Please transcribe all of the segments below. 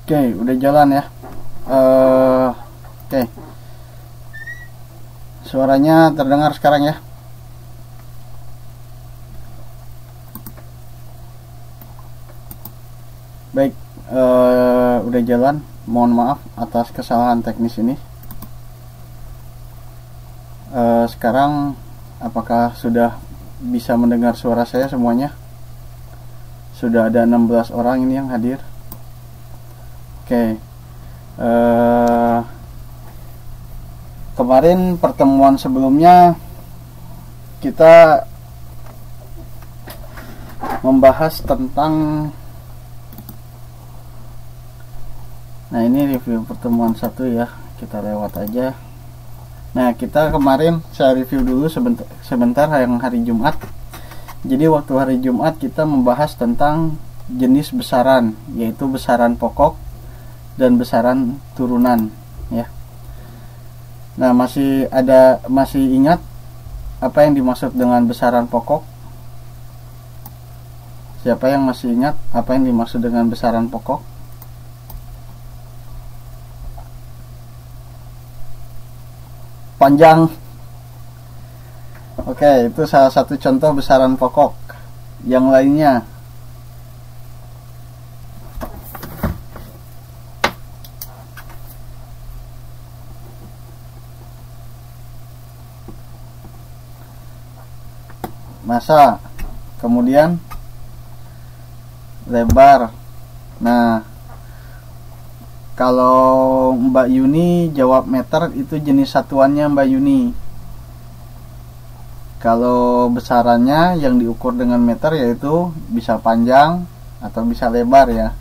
Oke, udah jalan ya. Oke. Suaranya terdengar sekarang ya. Baik, udah jalan. Mohon maaf atas kesalahan teknis ini. Sekarang apakah sudah bisa mendengar suara saya semuanya? Sudah ada 16 orang ini yang hadir. Oke. Kemarin pertemuan sebelumnya kita membahas tentang, nah ini review pertemuan 1 ya, kita lewat aja. Nah, kita kemarin saya review dulu sebentar yang hari Jumat. Jadi waktu hari Jumat kita membahas tentang jenis besaran, yaitu besaran pokok dan besaran turunan ya. Nah, masih ingat apa yang dimaksud dengan besaran pokok? Siapa yang masih ingat apa yang dimaksud dengan besaran pokok? Panjang. Oke, itu salah satu contoh besaran pokok. Yang lainnya, massa, kemudian lebar. Nah, kalau Mbak Yuni jawab meter, itu jenis satuannya Mbak Yuni. Kalau besarannya yang diukur dengan meter yaitu bisa panjang atau bisa lebar ya.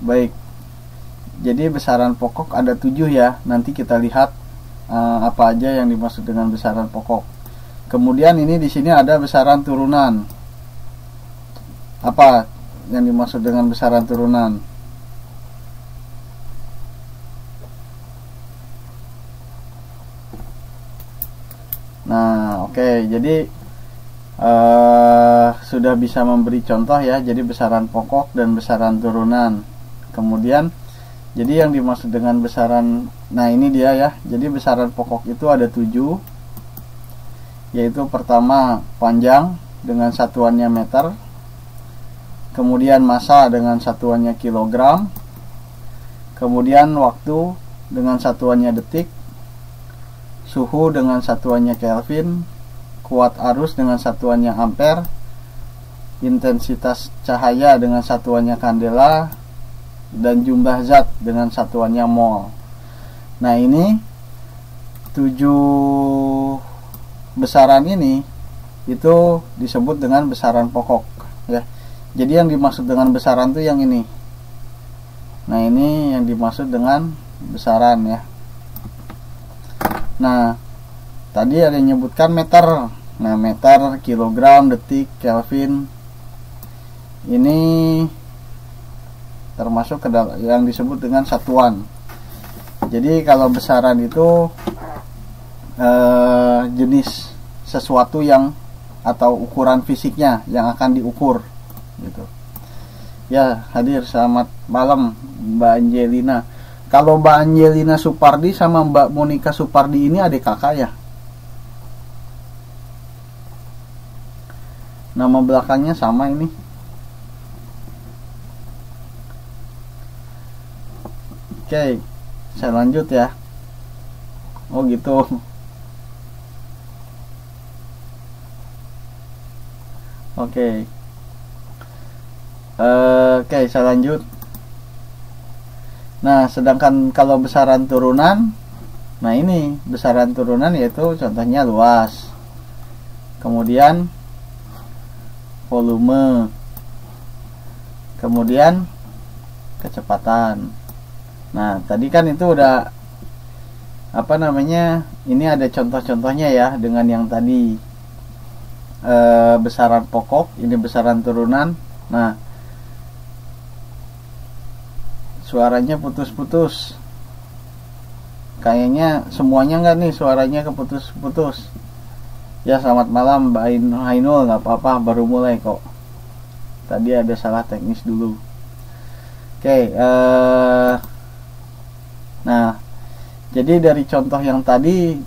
Baik. Jadi besaran pokok ada 7 ya. Nanti kita lihat apa aja yang dimaksud dengan besaran pokok. Kemudian ini di sini ada besaran turunan. Apa yang dimaksud dengan besaran turunan? Nah, oke, jadi sudah bisa memberi contoh ya. Jadi besaran pokok dan besaran turunan. Kemudian, jadi yang dimaksud dengan besaran, nah ini dia ya. Jadi besaran pokok itu ada 7, yaitu pertama panjang dengan satuannya meter, kemudian massa dengan satuannya kilogram, kemudian waktu dengan satuannya detik, suhu dengan satuannya Kelvin, kuat arus dengan satuannya ampere, intensitas cahaya dengan satuannya kandela, dan jumlah zat dengan satuannya mol. Nah, ini 7 besaran ini itu disebut dengan besaran pokok ya. Jadi yang dimaksud dengan besaran itu yang ini. Nah, ini yang dimaksud dengan besaran ya. Nah, tadi ada yang nyebutkan meter. Nah, meter, kilogram, detik, Kelvin. Ini termasuk ke yang disebut dengan satuan. Jadi kalau besaran itu jenis sesuatu yang atau ukuran fisiknya yang akan diukur gitu. Ya, hadir selamat malam Mbak Angelina. Kalau Mbak Angelina Supardi sama Mbak Monica Supardi ini adik kakak ya? Nama belakangnya sama ini. Oke, saya lanjut ya. Oh gitu. Oke. Oke, saya lanjut. Nah, sedangkan kalau besaran turunan, nah ini besaran turunan yaitu contohnya luas, kemudian volume, kemudian kecepatan. Nah, tadi kan itu udah apa namanya, ini ada contoh-contohnya ya dengan yang tadi besaran pokok, ini besaran turunan. Nah, suaranya putus-putus. Kayaknya semuanya enggak nih, suaranya keputus-putus. Ya, selamat malam Mbak Hainul, nggak apa-apa, baru mulai kok. Tadi ada salah teknis dulu. Oke, nah, jadi dari contoh yang tadi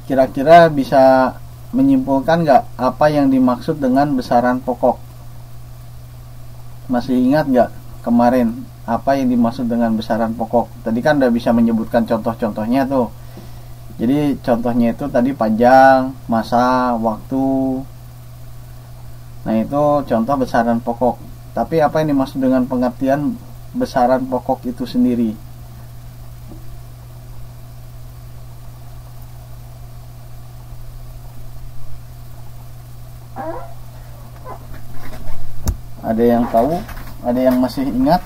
kira-kira bisa menyimpulkan nggak apa yang dimaksud dengan besaran pokok? Masih ingat nggak kemarin apa yang dimaksud dengan besaran pokok? Tadi kan udah bisa menyebutkan contoh-contohnya tuh. Jadi contohnya itu tadi panjang, masa, waktu. Nah itu contoh besaran pokok. Tapi apa yang dimaksud dengan pengertian besaran pokok itu sendiri? Ada yang tahu? Ada yang masih ingat?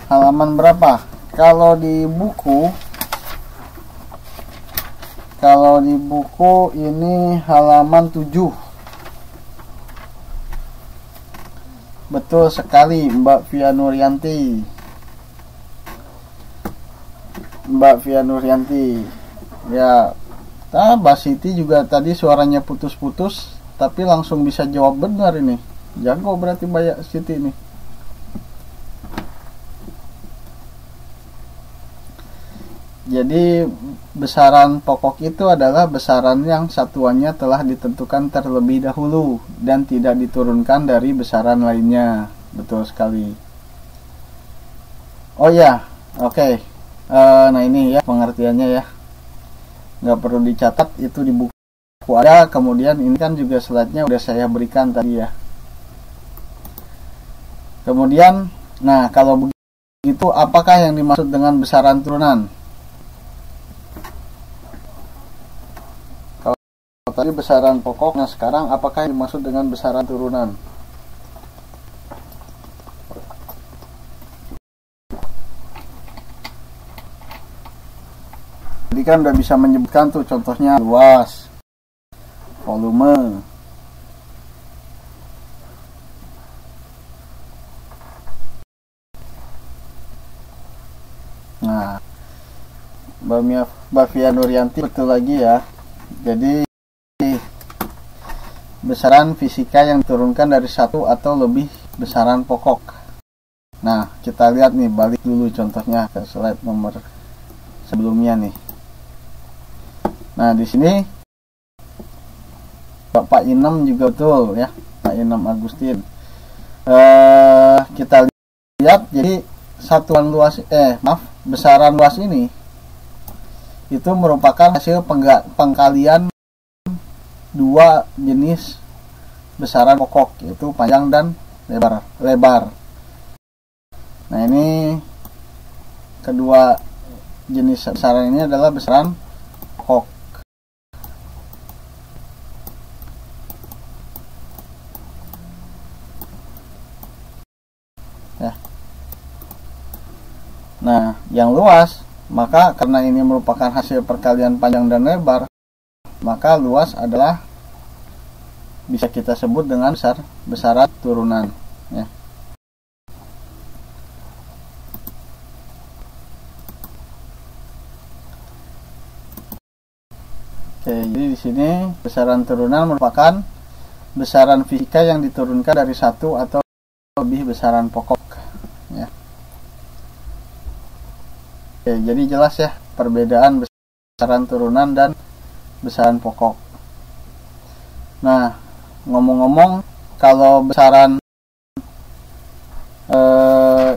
Halaman berapa? Kalau di buku ini halaman 7. Betul sekali, Mbak Via Nuryanti. Ya, Mbak Siti juga tadi suaranya putus-putus, tapi langsung bisa jawab benar ini. Jago berarti Mbak Siti ini. Jadi besaran pokok itu adalah besaran yang satuannya telah ditentukan terlebih dahulu dan tidak diturunkan dari besaran lainnya. Betul sekali. Oh ya, oke. Nah ini ya pengertiannya ya. Nggak perlu dicatat, itu di buku ada. Kemudian ini kan juga slide-nya udah saya berikan tadi ya. Kemudian, nah kalau begitu apakah yang dimaksud dengan besaran turunan? Tadi besaran pokok, nah sekarang apakah yang dimaksud dengan besaran turunan? Jadi kan udah bisa menyebutkan tuh contohnya luas, volume. Nah, Mbak Via Nuryanti betul lagi ya. Jadi besaran fisika yang diturunkan dari satu atau lebih besaran pokok. Nah, kita lihat nih, balik dulu contohnya ke slide nomor sebelumnya nih. Nah, di sini Pak Inem juga betul ya, Pak Inem Agustin. Kita lihat, jadi satuan luas, besaran luas ini itu merupakan hasil pengkalian dua jenis besaran pokok, yaitu panjang dan lebar. Nah, ini kedua jenis besaran ini adalah besaran pokok. Ya. Nah, yang luas, maka karena ini merupakan hasil perkalian panjang dan lebar, maka luas adalah bisa kita sebut dengan besaran turunan ya. Oke, jadi di sini besaran turunan merupakan besaran fisika yang diturunkan dari satu atau lebih besaran pokok ya. Oke, jadi jelas ya perbedaan besaran turunan dan besaran pokok. Nah, ngomong-ngomong, kalau besaran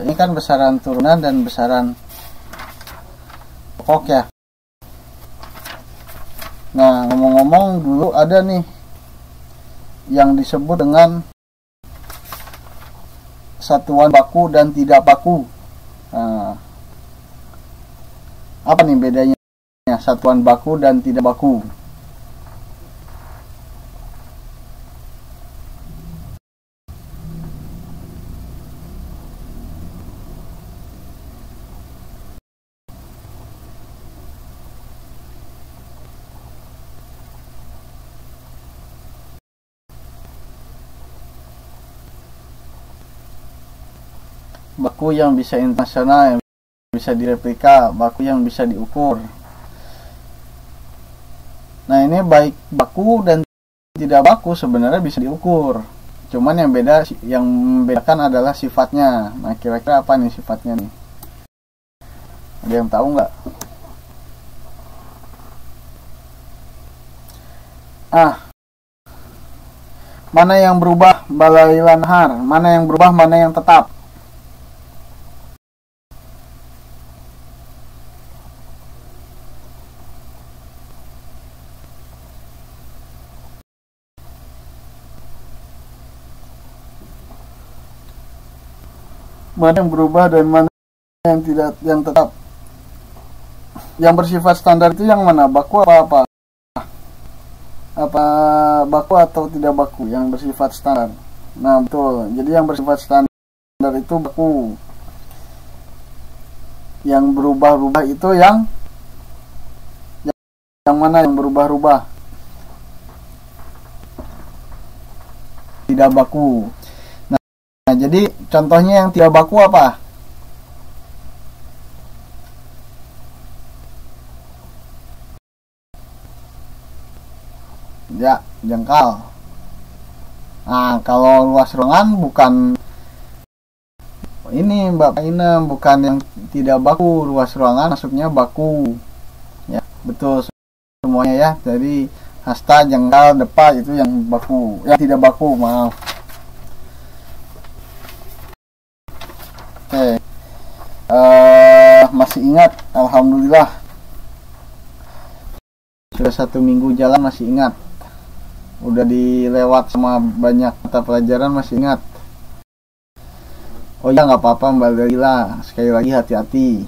ini kan besaran turunan dan besaran pokok ya. Nah, ngomong-ngomong, dulu ada nih yang disebut dengan satuan baku dan tidak baku. Nah, apa nih bedanya satuan baku dan tidak baku? Baku yang bisa internasional, yang bisa direplika, baku yang bisa diukur. Nah, ini baik baku dan tidak baku sebenarnya bisa diukur. Cuman yang membedakan adalah sifatnya. Nah, kira-kira apa nih sifatnya nih? Ada yang tahu nggak? Mana yang berubah balailan har? Mana yang berubah, mana yang tetap? Mana yang berubah dan mana yang tidak, yang tetap? Yang bersifat standar itu yang mana? Baku apa? Apa baku atau tidak baku? Yang bersifat standar. Nah, betul. Jadi yang bersifat standar itu baku. Yang berubah-ubah itu yang mana yang berubah-ubah? Tidak baku. Nah, jadi contohnya yang tidak baku apa? Ya, jengkal. Nah, kalau luas ruangan bukan ini Mbak Ina, bukan yang tidak baku. Luas ruangan masuknya baku. Ya, betul semuanya ya. Jadi hasta, jengkal, depa itu yang baku. Yang tidak baku, maaf. Oke. Masih ingat, alhamdulillah. Sudah 1 minggu jalan masih ingat. Udah dilewat sama banyak mata pelajaran masih ingat. Oh ya, nggak apa-apa Mbak Dalila. Sekali lagi hati-hati.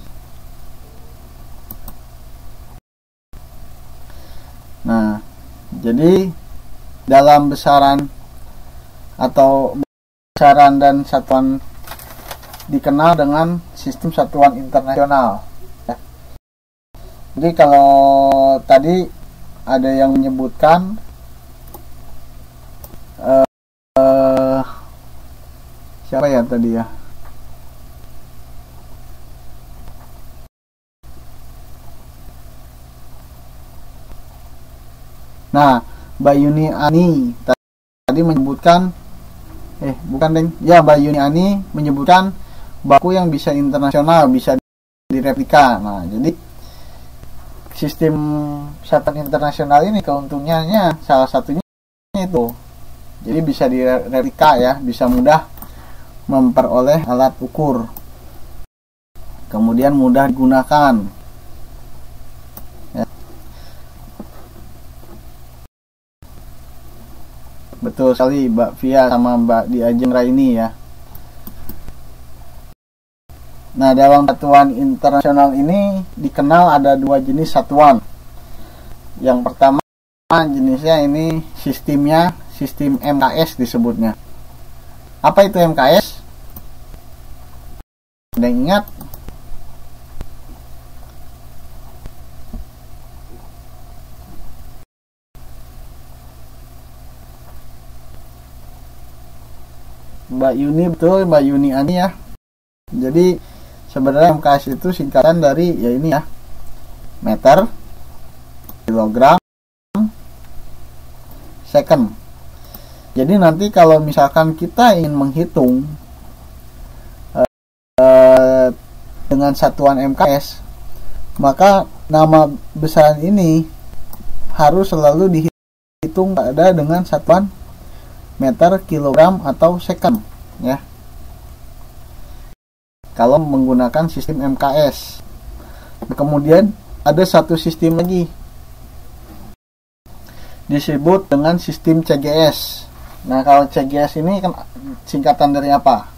Nah, jadi dalam besaran atau besaran dan satuan dikenal dengan sistem satuan internasional. Jadi kalau tadi ada yang menyebutkan siapa ya tadi ya? Nah, Mbak Yuni Ani tadi menyebutkan bukan deng. Ya, Mbak Yuni Ani menyebutkan baku yang bisa internasional, bisa direplika. Nah, jadi sistem satuan internasional ini keuntungannya salah satunya itu. Jadi bisa direplika ya, bisa mudah memperoleh alat ukur. Kemudian mudah digunakan. Ya. Betul sekali Mbak Via sama Mbak Diajeng Raini ya. Nah, dalam satuan internasional ini dikenal ada 2 jenis satuan. Yang pertama jenisnya ini sistemnya sistem MKS disebutnya. Apa itu MKS? Ada yang ingat? Mbak Yuni, betul Mbak Yuni Ani ya. Jadi sebenarnya MKS itu singkatan dari ya ini ya, meter, kilogram, second. Jadi nanti kalau misalkan kita ingin menghitung dengan satuan MKS, maka nama besaran ini harus selalu dihitung ada dengan satuan meter, kilogram, atau second ya. Kalau menggunakan sistem MKS. Kemudian ada satu sistem lagi disebut dengan sistem CGS. Nah, kalau CGS ini kan singkatan dari apa?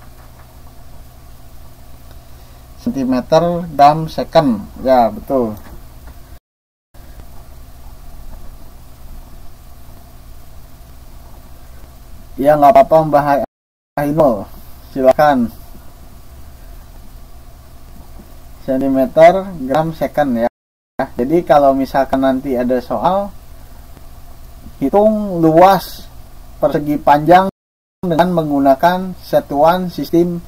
Centimeter, gram, second. Ya, betul. Ya, nggak apa-apa Mbak Ainul. Silakan. Centimeter, gram, second ya. Jadi kalau misalkan nanti ada soal hitung luas persegi panjang dengan menggunakan satuan sistem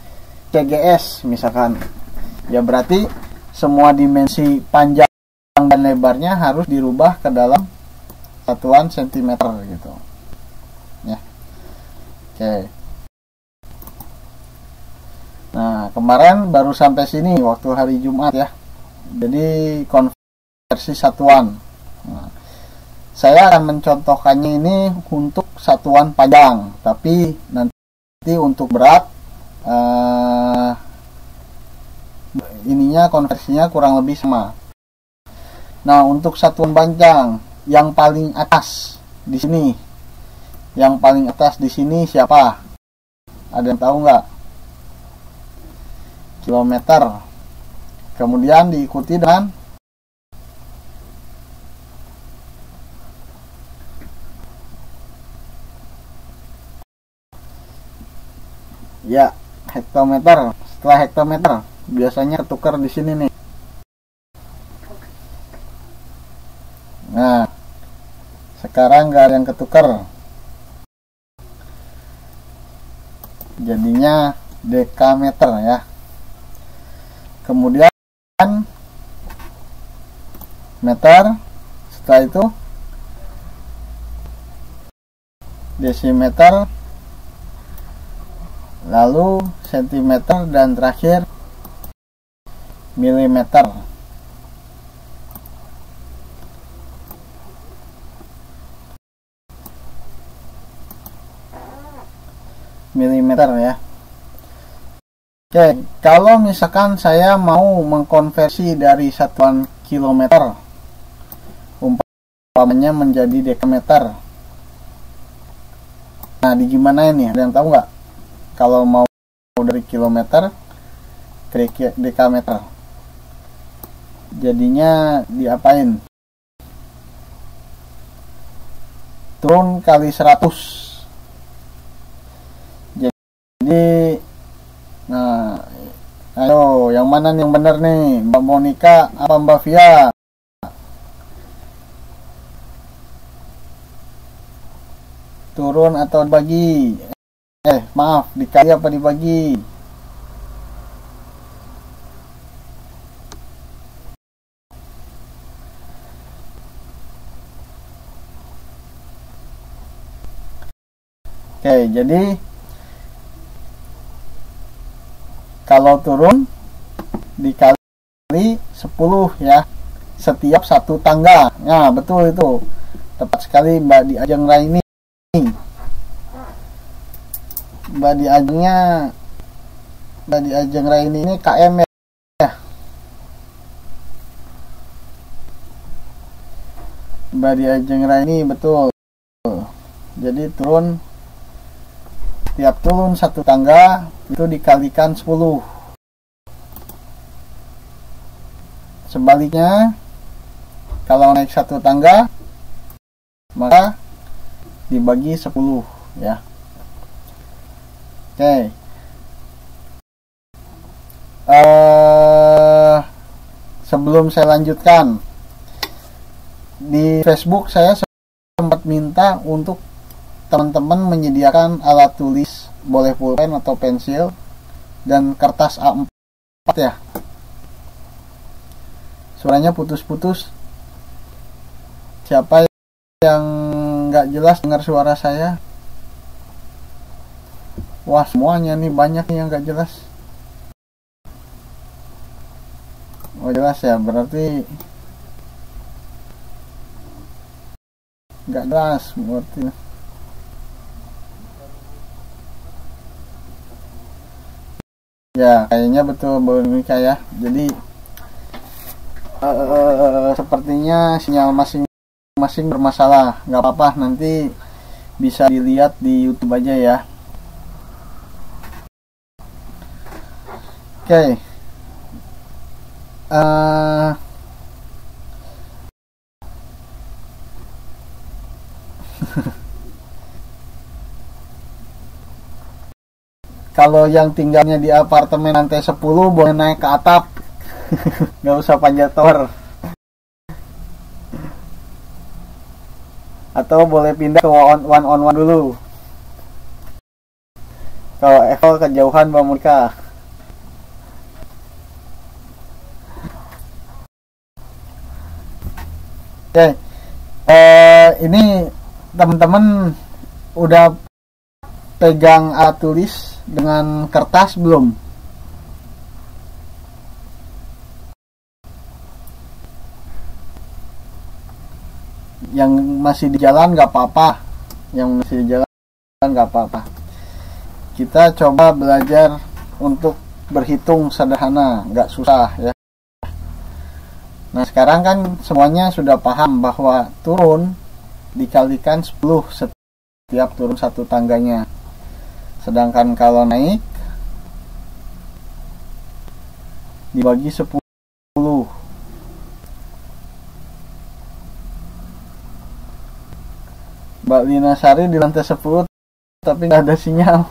CGS misalkan, ya berarti semua dimensi panjang dan lebarnya harus dirubah ke dalam satuan cm gitu ya. Oke. Nah, kemarin baru sampai sini waktu hari Jumat ya. Jadi konversi satuan. Nah, saya akan mencontohkannya ini untuk satuan panjang, tapi nanti untuk berat ininya konversinya kurang lebih sama. Nah, untuk satuan panjang yang paling atas di sini, yang paling atas di sini siapa? Ada yang tahu nggak? Kilometer. Kemudian diikuti dengan ya hektometer. Setelah hektometer biasanya ketukar di sini nih. Nah, sekarang nggak ada yang ketukar, jadinya dekameter ya. Kemudian meter, setelah itu desimeter, lalu sentimeter, dan terakhir milimeter. Milimeter ya. Oke, kalau misalkan saya mau mengkonversi dari satuan kilometer umpamanya menjadi dekameter, nah di gimana ini? Ada yang tahu nggak? Kalau mau dari kilometer ke dekameter, jadinya diapain? Turun kali 100. Jadi, nah, ayo, yang mana nih yang benar nih, Mbak Monica apa Mbak Via? Turun atau dibagi? Maaf, dikali apa dibagi? Oke, jadi kalau turun dikali 10 ya, setiap satu tangga. Nah, betul itu. Tepat sekali Mbak Di Ajeng Raini. Mbak Di Ajeng Raini ini KM ya. Mbak Di Ajeng Raini betul. Jadi tiap turun satu tangga itu dikalikan 10. Sebaliknya, kalau naik satu tangga maka dibagi 10 ya. Oke. Sebelum saya lanjutkan, di Facebook saya sempat minta untuk teman-teman menyediakan alat tulis, boleh pulpen atau pensil, dan kertas A4 ya. Suaranya putus-putus. Siapa yang nggak jelas dengar suara saya? Wah, semuanya nih, banyak nih yang nggak jelas. Oh, jelas ya, berarti nggak jelas berarti. Ya, kayaknya betul Bu Mika ya. Jadi sepertinya sinyal masing-masing bermasalah. Nggak apa-apa, nanti bisa dilihat di YouTube aja ya. Oke. Kalau yang tinggalnya di apartemen lantai 10 boleh naik ke atap. Nggak usah panjat tower. Atau boleh pindah ke one on one dulu. Kalau Evo kejauhan Mbak Monica. Oke. Ini teman-teman udah pegang alat tulis dengan kertas belum? Yang masih di jalan nggak apa-apa, yang masih di jalan nggak apa-apa. Kita coba belajar untuk berhitung sederhana, nggak susah ya. Nah sekarang kan semuanya sudah paham bahwa turun dikalikan 10 setiap turun satu tangganya. Sedangkan kalau naik dibagi 10. Mbak Lina Sari di lantai 10 tapi nggak ada sinyal.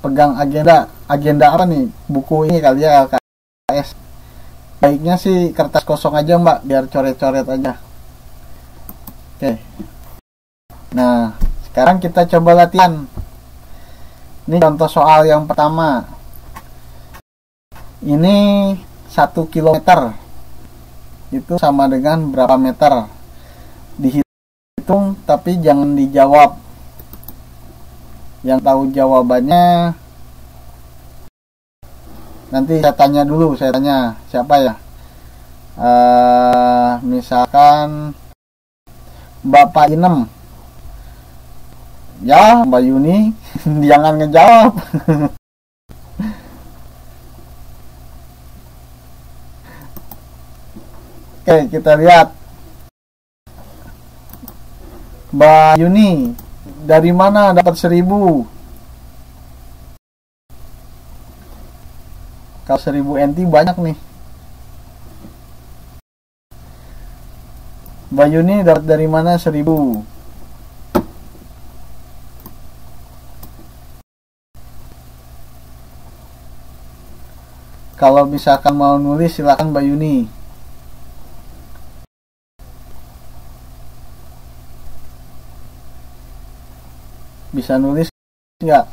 Pegang agenda apa nih? Buku ini kali ya, LKS. Baiknya sih kertas kosong aja Mbak, biar coret-coret aja. Oke. Nah sekarang kita coba latihan. Ini contoh soal yang pertama. Ini 1 kilometer itu sama dengan berapa meter? Dihitung tapi jangan dijawab. Yang tahu jawabannya nanti saya tanya dulu. Saya tanya siapa ya? Misalkan Bapak Inem. Ya Mbak Yuni. Jangan ngejawab. Oke, kita lihat. Mbak Yuni, dari mana dapat 1000? Kalau 1000 NT banyak nih. Mbak Yuni dapat dari mana 1000? Kalau misalkan mau nulis silakan Mbak Yuni. Bisa nulis nggak?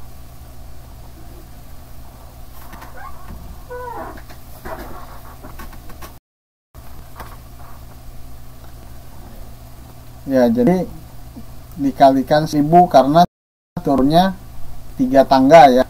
Ya, jadi dikalikan 1000 karena turunnya 3 tangga ya.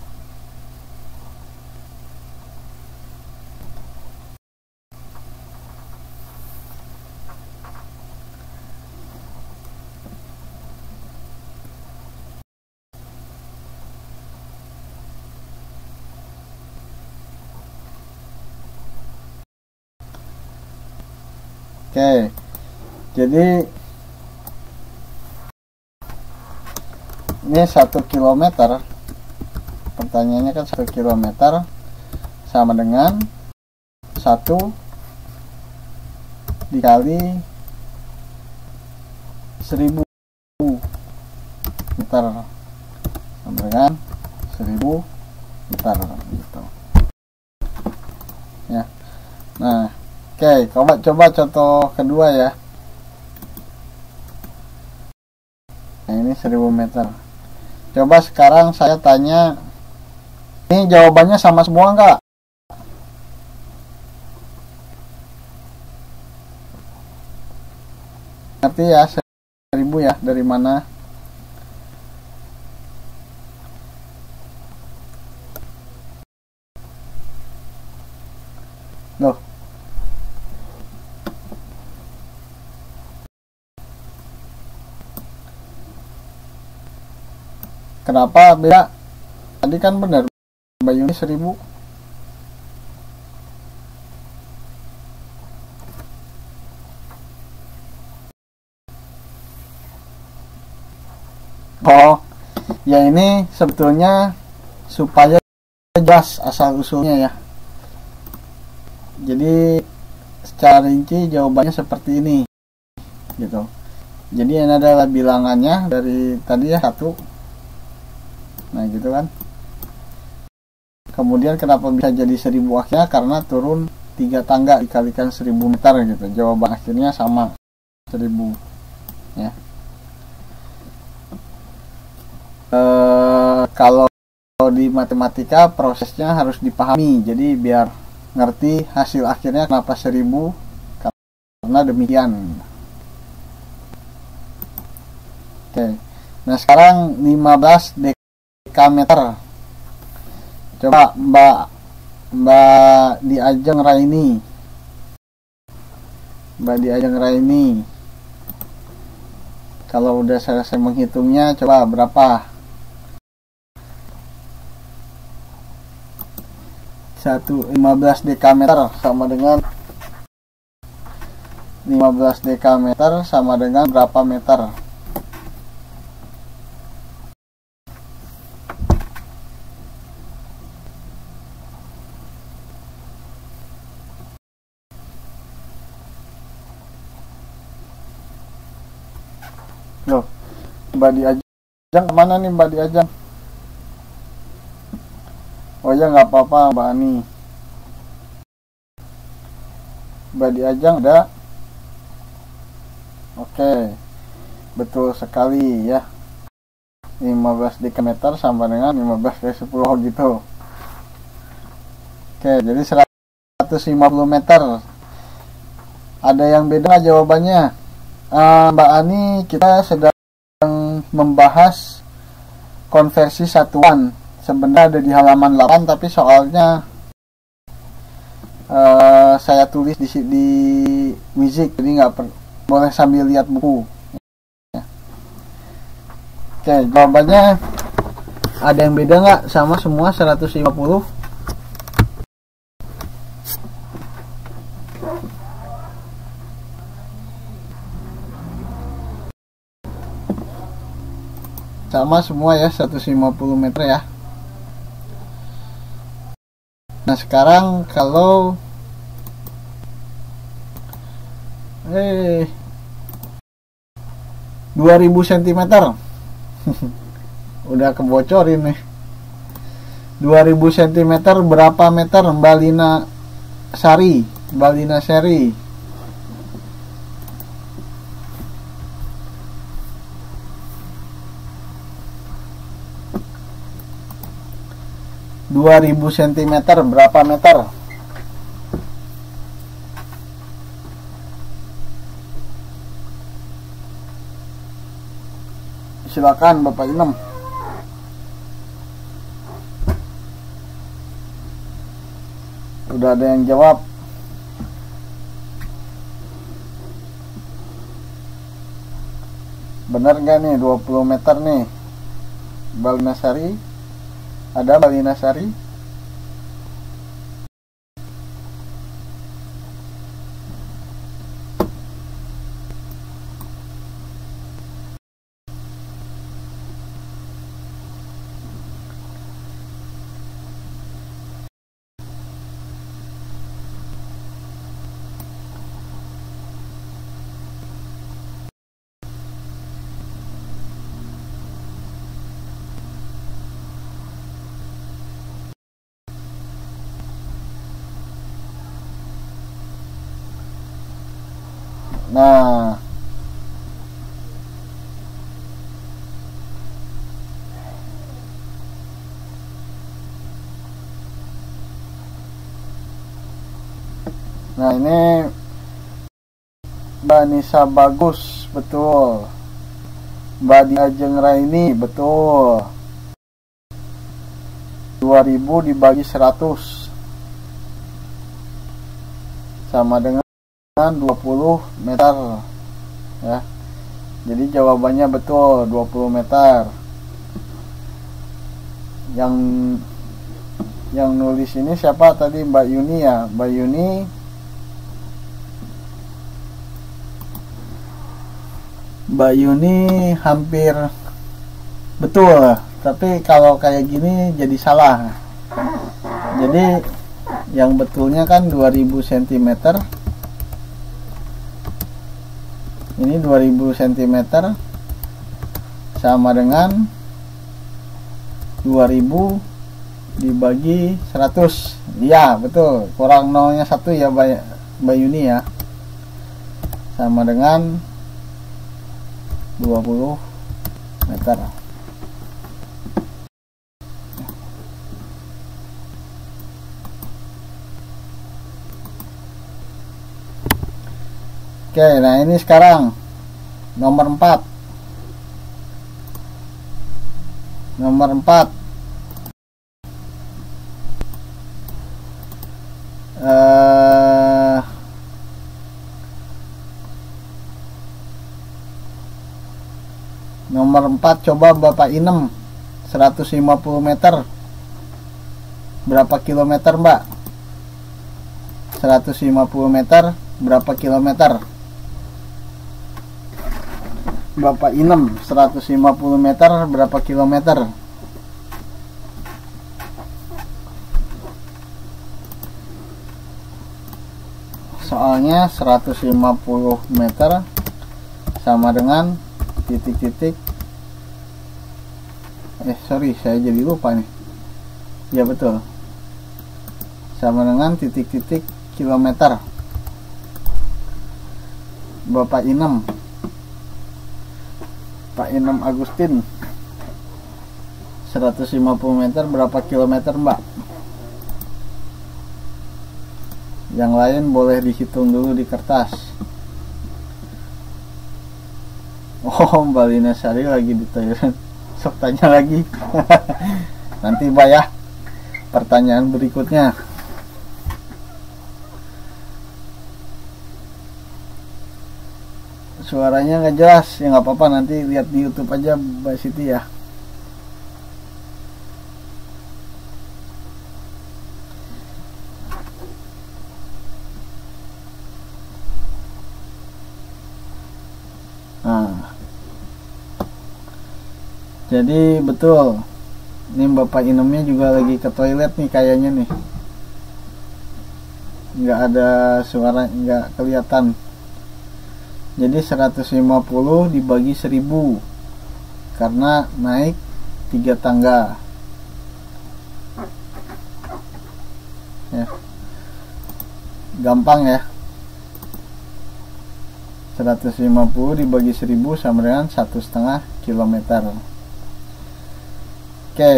Oke, jadi ini 1 kilometer. Pertanyaannya kan 1 kilometer sama dengan 1 dikali 1000 meter sama dengan 1000 meter gitu. Ya. Nah, oke, coba contoh kedua ya. Nah, ini 1000 meter. Coba sekarang saya tanya, ini jawabannya sama semua enggak? Ngerti ya, 1000 ya, dari mana? Loh. Kenapa beda? Tadi kan benar Mbak Yuni 1000. Oh, ya ini sebetulnya supaya jelas asal usulnya ya. Jadi secara rinci jawabannya seperti ini gitu. Jadi ini adalah bilangannya dari tadi ya 1. Nah gitu kan. Kemudian kenapa bisa jadi 1000 akhirnya? Karena turun 3 tangga dikalikan 1000 meter gitu. Jawaban akhirnya sama 1000 ya. Kalau di matematika prosesnya harus dipahami. Jadi biar ngerti hasil akhirnya kenapa 1000, karena demikian. Oke. Nah, sekarang 15 dekameter. Coba Mbak Diajeng Raini. Mbak Diajeng Raini. Kalau udah selesai menghitungnya, coba berapa? 15 dekameter sama dengan 15 dekameter sama dengan berapa meter? Loh, Mbak Diajeng kemana nih Mbak Diajeng? Oh ya, nggak apa-apa Mbak Ani. Mbak Diajeng ada? Oke, betul sekali ya. 15 dekameter sama dengan 15 kali 10 gitu. Oke, jadi 150 meter. Ada yang beda jawabannya? Mbak Ani, kita sedang membahas konversi satuan. Sebenarnya ada di halaman 8, tapi soalnya saya tulis di Wizik, jadi nggak boleh sambil lihat buku. Oke, jawabannya ada yang beda nggak sama semua 150? Sama semua ya, 150 meter ya. Nah, sekarang kalau 2000 cm udah kebocorin nih. 2000 cm berapa meter Mbak Lina Sari? Mbak Lina Sari. Ribu cm berapa meter? Silakan Bapak Inem. Udah ada yang jawab. Bener nggak nih 20 meter nih? Mbak Lina Sari? Ada Mbak Lina Sari? Nah, ini Mbak Nisa bagus, betul. Mbak Diajeng Raini, betul. 2000 dibagi 100 sama dengan 20 meter ya. Jadi jawabannya betul 20 meter. Yang nulis ini siapa tadi? Mbak Yuni ya. Mbak Yuni. Mbak Yuni hampir betul, tapi kalau kayak gini jadi salah. Jadi yang betulnya kan 2000 cm. Ini 2000 cm sama dengan 2000 dibagi 100. Iya, betul. Kurang nolnya 1 ya Mbak Yuni ya. Sama dengan 20 meter. Oke, nah ini sekarang nomor 4. Nomor 4. Nomor 4 coba Bapak inem 150 meter berapa kilometer Mbak? 150 meter berapa kilometer? Bapak inem 150 meter berapa kilometer? Soalnya 150 meter sama dengan titik-titik, sorry saya jadi lupa nih. Ya betul, sama dengan titik-titik kilometer. Bapak inem, Pak Inem Agustin 150 meter berapa kilometer Mbak? Yang lain boleh dihitung dulu di kertas. Oh, Mbak Lina Sari lagi di toilet. Sok tanya lagi. Nanti Mbak ya, pertanyaan berikutnya. Suaranya nggak jelas, ya nggak apa-apa, nanti lihat di YouTube aja Mbak Siti ya. Nah, jadi betul, ini Bapak Inemnya juga lagi ke toilet nih kayaknya nih. Nggak ada suara, nggak kelihatan. Jadi 150 dibagi 1000 karena naik 3 tangga ya. Gampang ya, 150 dibagi 1000 sama dengan 1,5 kilometer. Oke,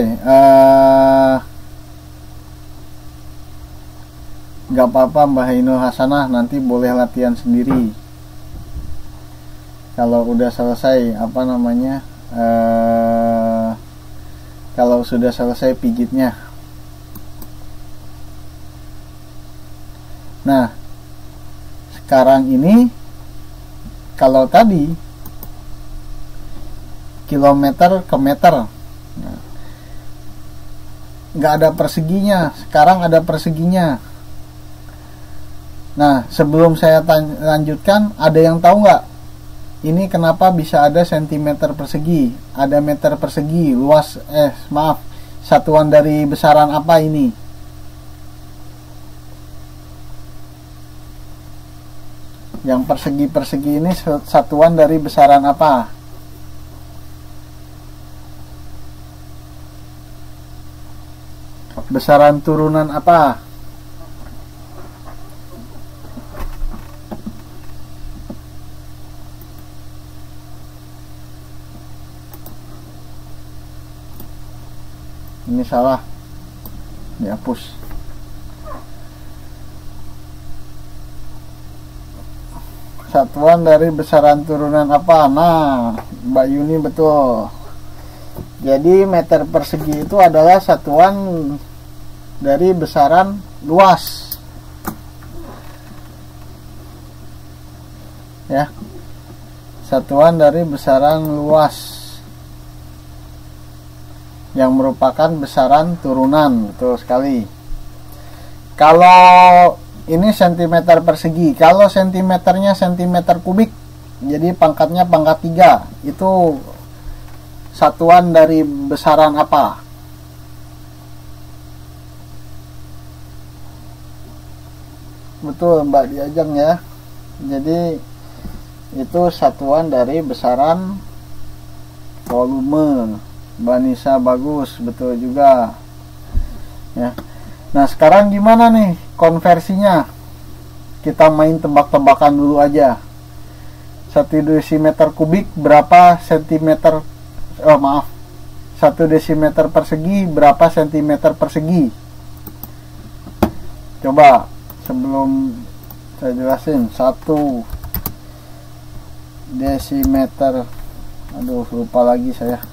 gak apa-apa Mbak Ainul Hasanah, nanti boleh latihan sendiri kalau udah selesai kalau sudah selesai pijitnya. Nah, sekarang ini kalau tadi kilometer ke meter, nggak ada perseginya, sekarang ada perseginya. Nah, sebelum saya lanjutkan, ada yang tahu nggak ini kenapa bisa ada sentimeter persegi, ada meter persegi, luas satuan dari besaran apa ini? Yang persegi-persegi ini satuan dari besaran apa? Besaran turunan apa? Ini salah, dihapus. Satuan dari besaran turunan apa? Nah, Mbak Yuni betul. Jadi meter persegi itu adalah satuan dari besaran luas. Ya. Satuan dari besaran luas yang merupakan besaran turunan, betul sekali. Kalau ini sentimeter persegi, kalau sentimeternya sentimeter kubik, jadi pangkatnya pangkat 3, itu satuan dari besaran apa? Betul Mbak Diajeng ya. Jadi itu satuan dari besaran volume. Mbak Nisa bagus, betul juga ya. Nah, sekarang gimana nih konversinya? Kita main tebak-tebakan dulu aja. 1 desimeter kubik berapa sentimeter, 1 desimeter persegi berapa sentimeter persegi? Coba sebelum saya jelasin. 1 desimeter, aduh lupa lagi saya,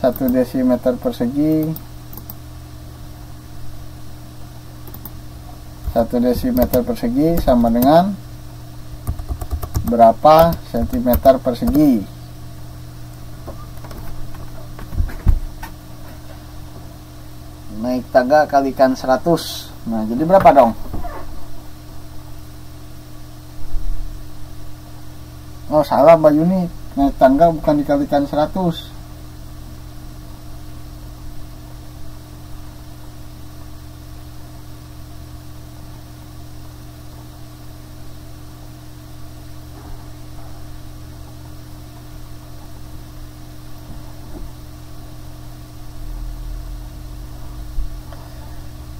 1 desimeter persegi, 1 desimeter persegi sama dengan berapa sentimeter persegi. Naik tangga kalikan 100. Nah, jadi berapa dong? Oh, salah Mbak Yuni. Naik tangga bukan dikalikan 100.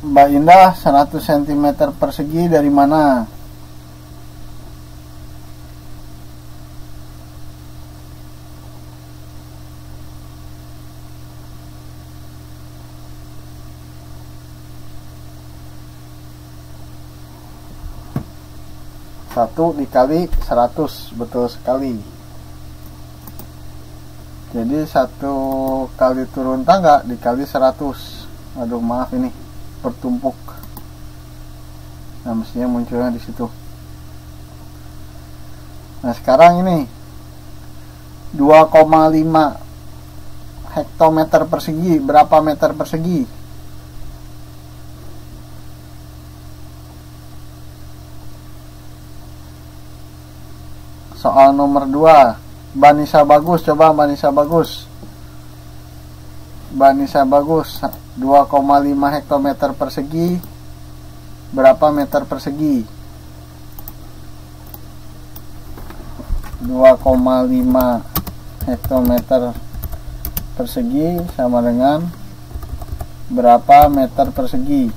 Mbak Indah, 100 cm persegi dari mana? Satu dikali 100, betul sekali. Jadi 1 kali turun tangga dikali 100. Aduh, maaf ini bertumpuk. Nah, mestinya munculnya di situ. Nah, sekarang ini 2,5 hektometer persegi berapa meter persegi? Soal nomor 2. Banisa Bagus, coba Banisa Bagus. Banisa Bagus, 2,5 hektometer persegi berapa meter persegi? 2,5 hektometer persegi sama dengan berapa meter persegi?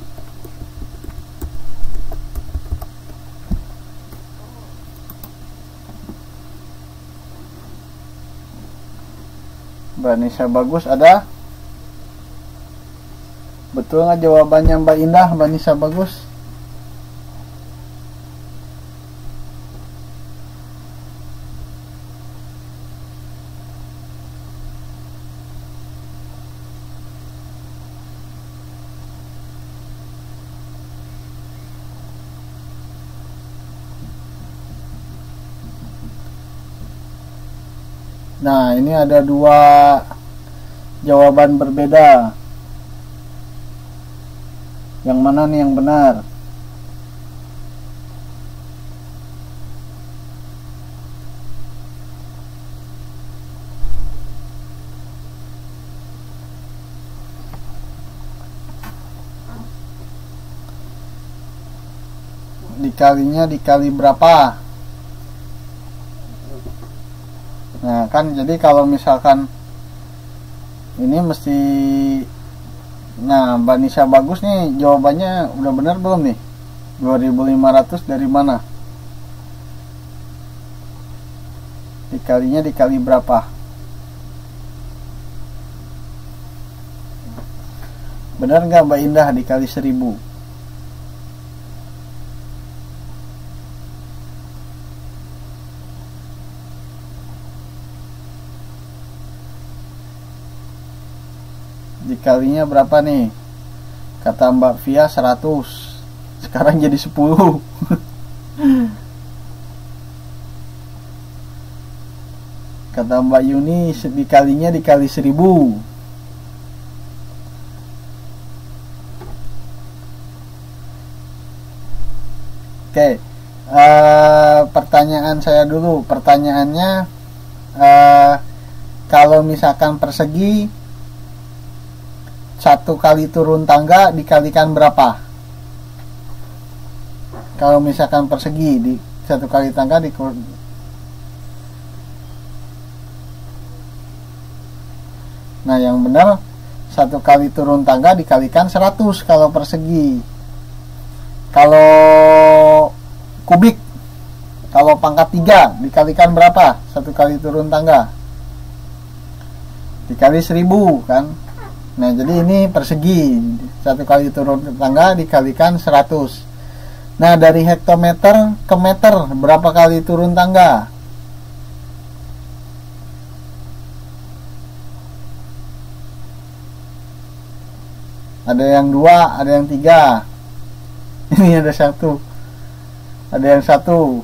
Banisa Bagus ada? Betul nggak jawabannya Mbak Indah, Banisa Bagus? Nah, ini ada 2 jawaban berbeda. Yang mana nih yang benar? Dikalinya dikali berapa? Nah, kan jadi kalau misalkan ini mesti, nah, Banisa Bagus nih jawabannya udah benar belum nih? 2500 dari mana? Dikalinya dikali berapa? Benar nggak Mbak Indah dikali 1000? Dikalinya berapa nih? Kata Mbak Via 100. Sekarang jadi 10. Kata Mbak Yuni dikalinya dikali 1000. Oke, pertanyaan saya dulu. Pertanyaannya, kalau misalkan persegi 1 kali turun tangga dikalikan berapa? Kalau misalkan persegi di 1 kali tangga nah, yang benar 1 kali turun tangga dikalikan 100 kalau persegi. Kalau kubik, kalau pangkat 3 dikalikan berapa? 1 kali turun tangga dikali 1000 kan. Nah, jadi ini persegi, 1 kali turun tangga dikalikan 100. Nah, dari hektometer ke meter berapa kali turun tangga? Ada yang 2, ada yang 3. Ini ada 1. Ada yang 1.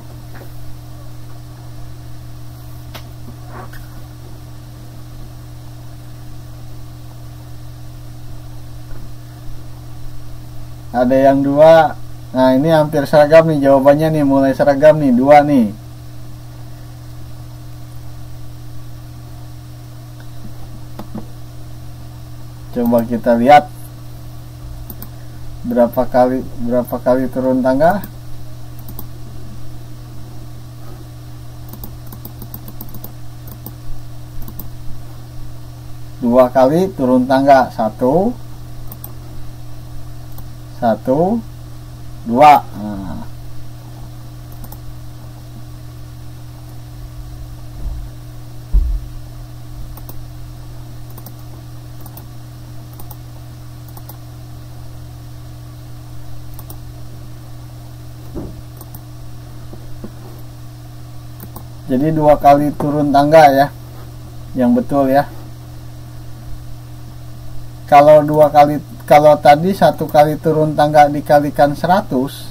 Ada yang 2. Nah, ini hampir seragam nih jawabannya nih, mulai seragam nih, 2 nih. Coba kita lihat berapa kali turun tangga. Dua kali turun tangga, 1 1 2. Nah. Jadi 2 kali turun tangga ya, yang betul ya. Kalau 2 kali, kalau tadi 1 kali turun tangga dikalikan 100,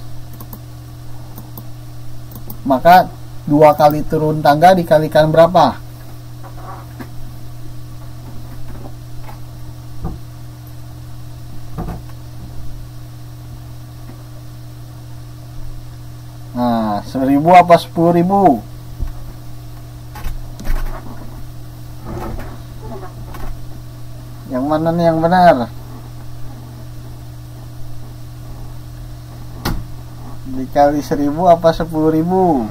maka 2 kali turun tangga dikalikan berapa? Nah, 1000 apa 10.000? Yang mana nih yang benar? Dikali 1000 apa 10.000?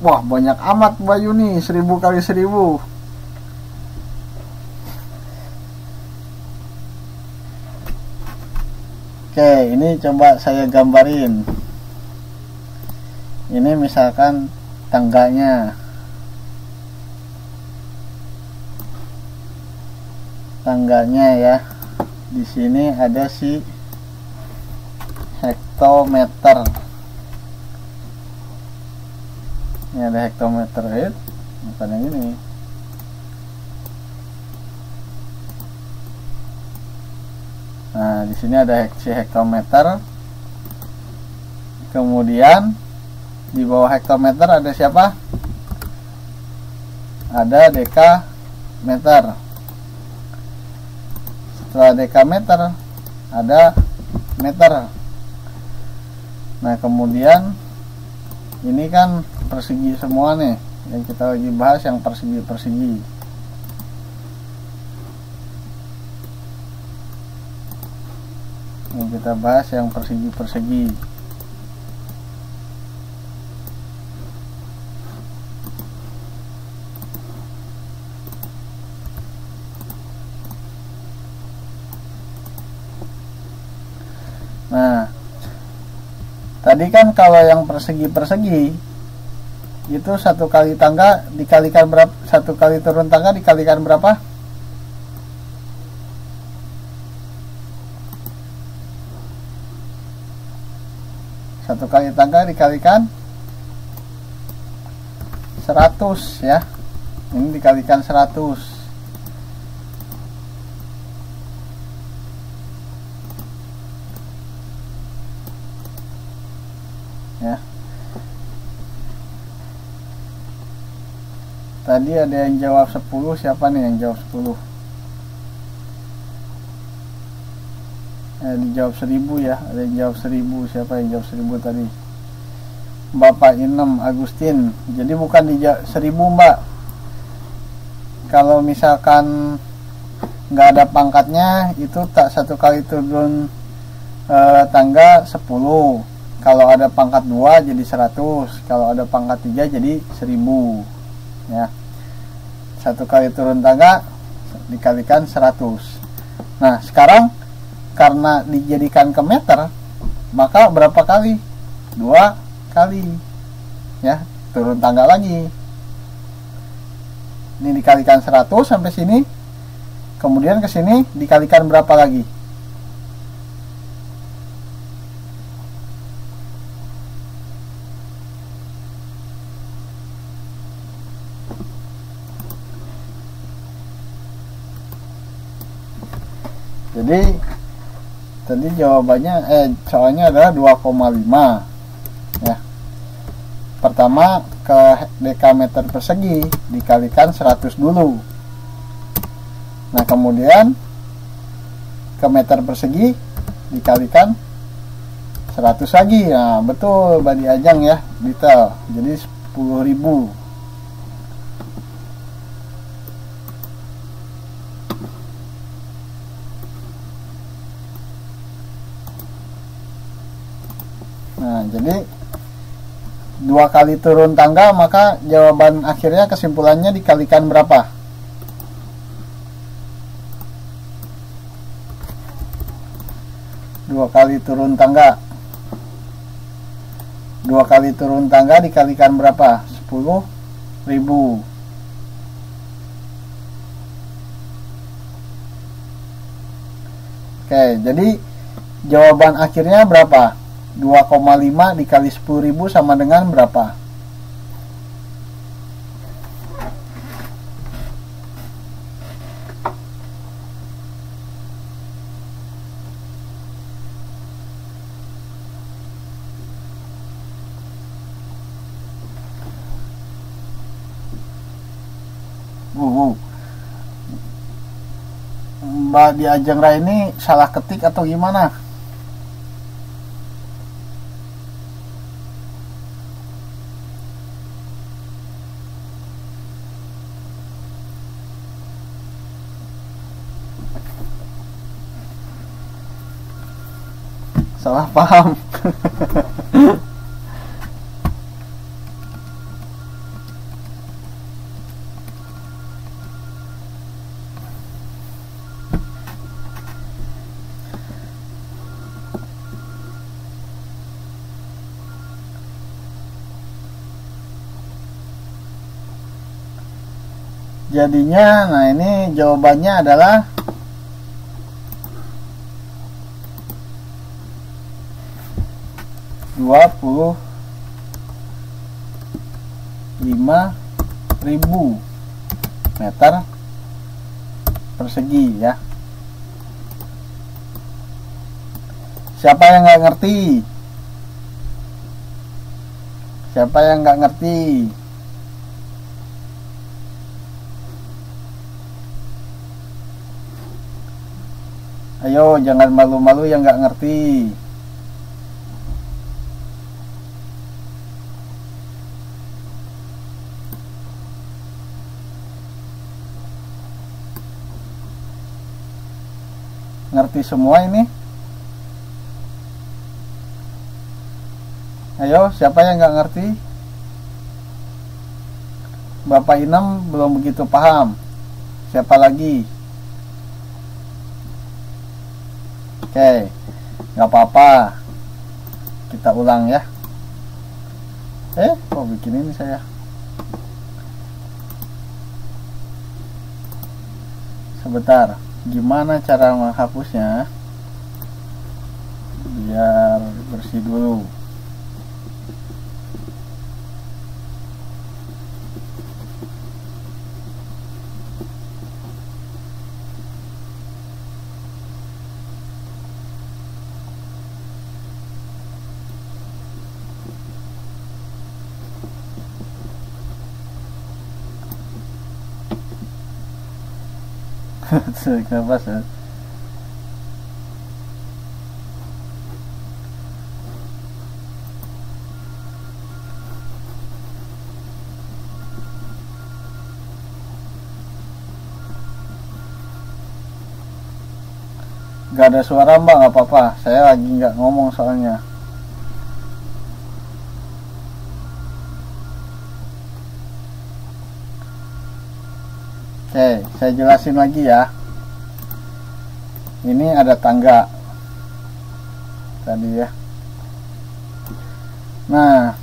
Wah, banyak amat Bayu nih, 1000 kali 1000. Oke, ini coba saya gambarin. Ini misalkan tangganya. Tangganya ya. Di sini ada si hektometer. Ini ada hektometer itu, bukan yang ini. Nah, di sini ada si hektometer. Kemudian di bawah hektometer ada siapa? Ada dekameter. Setelah dekameter ada meter. Nah, kemudian ini kan persegi semua nih, yang kita lagi bahas yang persegi-persegi. Yang kita bahas yang persegi-persegi. Nah, tadi kan kalau yang persegi-persegi itu 1 kali tangga dikalikan berapa? 1 kali turun tangga dikalikan berapa? Satu kali tangga dikalikan 100 ya. Ini dikalikan 100. Ya. Tadi ada yang jawab 10, siapa nih yang jawab 10? Dijawab 1000 ya, ada yang jawab 1000, siapa yang jawab 1000 tadi? Bapak Inem Agustin. Jadi bukan di 1000 Mbak. Kalau misalkan nggak ada pangkatnya, itu tak 1 kali turun tangga 10. Kalau ada pangkat 2 jadi 100, kalau ada pangkat 3 jadi 1000 ya. 1 kali turun tangga dikalikan 100. Nah, sekarang karena dijadikan ke meter, maka berapa kali? 2 kali ya, turun tangga lagi. Ini dikalikan 100 sampai sini, kemudian ke sini dikalikan berapa lagi? Jadi tadi jawabannya soalnya adalah 2,5 ya. Pertama ke dekameter persegi dikalikan 100 dulu. Nah kemudian ke meter persegi dikalikan 100 lagi. Nah betul Badi Ajang ya, detail. Jadi 10.000. Nah, jadi 2 kali turun tangga, maka jawaban akhirnya kesimpulannya dikalikan berapa? Dua kali turun tangga. 2 kali turun tangga dikalikan berapa? 10.000. Oke, jadi jawaban akhirnya berapa? 2,5 dikali 10.000 sama dengan berapa? Mbak di Ajeng Rai ini salah ketik atau gimana? Salah paham. Jadinya, nah ini jawabannya adalah 25.000 meter persegi ya. Siapa yang nggak ngerti? Siapa yang nggak ngerti? Ayo, jangan malu-malu yang nggak ngerti. Ngerti semua ini? Ayo, siapa yang nggak ngerti? Bapak Inem belum begitu paham. Siapa lagi? Oke, nggak apa-apa. Kita ulang ya. Kok bikin ini saya? Sebentar. Gimana cara menghapusnya? Biar bersih dulu. Kenapa sih? Gak ada suara Mbak, nggak apa-apa. Saya lagi nggak ngomong soalnya. Oke, saya jelasin lagi ya. Ini ada tangga tadi ya. Nah,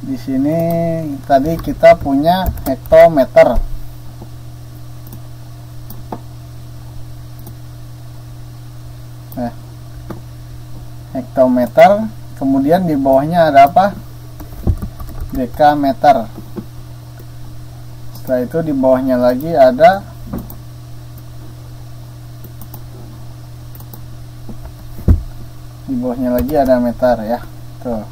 di sini tadi kita punya hektometer. Hektometer, kemudian di bawahnya ada apa? Dekameter. Setelah itu di bawahnya lagi ada bawahnya lagi ada meter ya, tuh.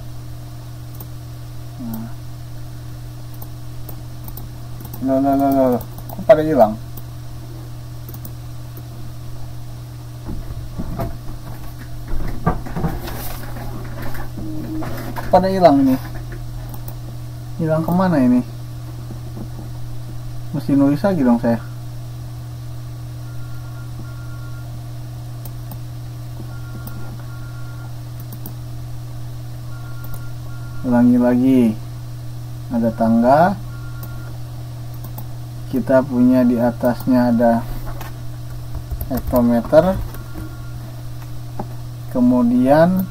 Loh, kok pada hilang? Pada hilang ini, hilang kemana ini? Mesti nulis lagi dong saya. Ulangi lagi, ada tangga, kita punya di atasnya ada hektometer, kemudian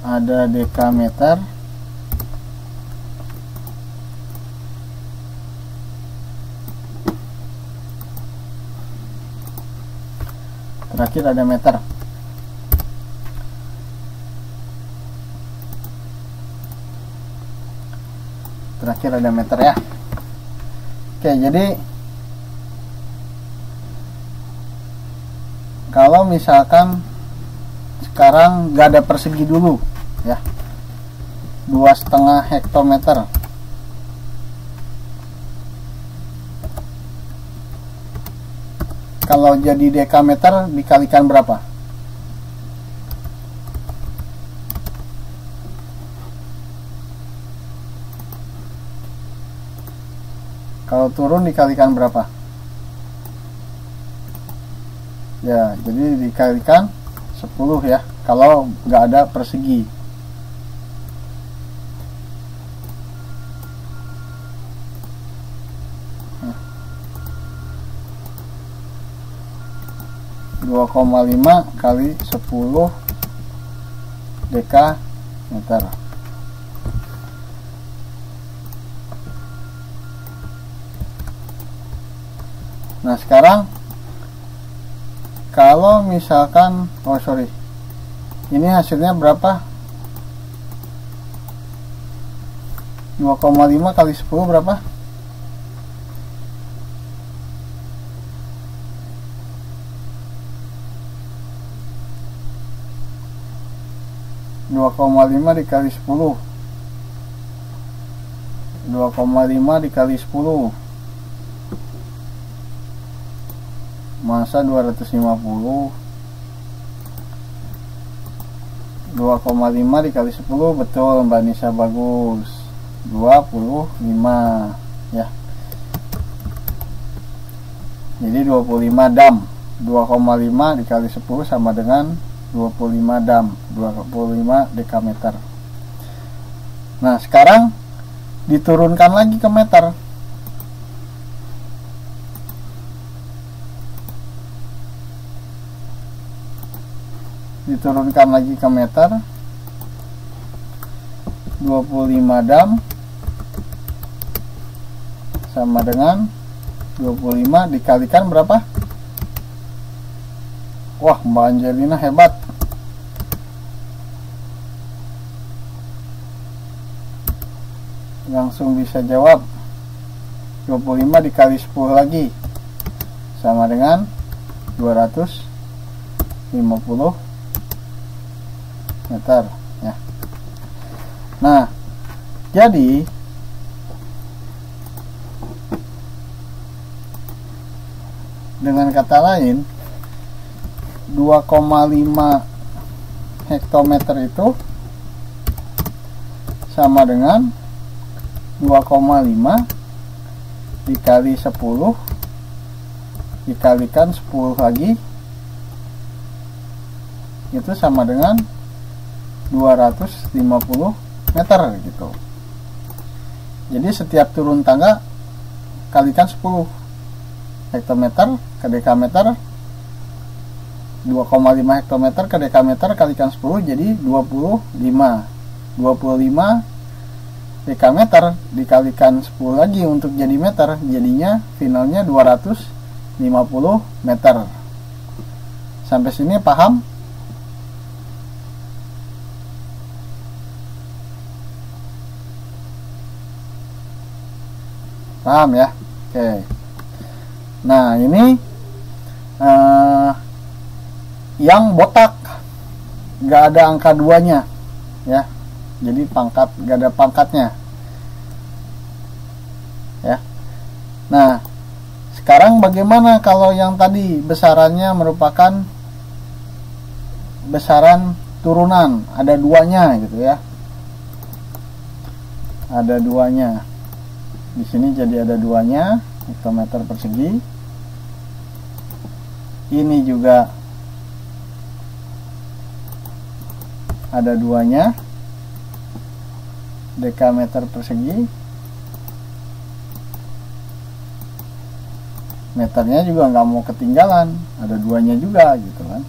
ada dekameter, terakhir ada meter. Terakhir ada meter ya. Oke, jadi kalau misalkan sekarang nggak ada persegi dulu ya, 2,5 hektometer. Kalau jadi dekameter dikalikan berapa? Kalau turun dikalikan berapa? Ya, jadi dikalikan 10 ya, kalau nggak ada persegi. Nah, 2,5 kali 10 dekameter. Nah, sekarang kalau misalkan, ini hasilnya berapa? 2,5 kali 10 berapa? Dua koma lima dikali 10, 2,5 dikali 10 masa 250. 2,5 dikali 10, betul Mbak Nisa, bagus, 25 ya. Jadi 25 dam. 2,5 dikali 10 sama dengan 25 dam, 25 dekameter. Nah, sekarang diturunkan lagi ke meter. Diturunkan lagi ke meter, 25 dam sama dengan 25 dikalikan berapa? Wah, Mbak Angelina hebat. Langsung bisa jawab. 25 dikali 10 lagi sama dengan 250 meter ya. Nah, jadi dengan kata lain 2,5 hektometer itu sama dengan 2,5 dikali 10 dikalikan 10 lagi, itu sama dengan 250 meter gitu. Jadi setiap turun tangga kalikan 10 hektometer ke dekameter, 2,5 hektometer ke dekameter kalikan 10 jadi 25 dekameter dikalikan 10 lagi untuk jadi meter, jadinya finalnya 250 meter. Sampai sini paham? Paham ya? Oke. Nah, ini yang botak, nggak ada angka 2-nya ya. Jadi pangkat, nggak ada pangkatnya ya. Nah, sekarang bagaimana kalau yang tadi besarannya merupakan besaran turunan, ada 2-nya gitu ya. Ada 2-nya. Di sini jadi ada 2-nya, hektometer persegi. Ini juga ada 2-nya, dekameter persegi. Meternya juga nggak mau ketinggalan, ada 2-nya juga gitu kan.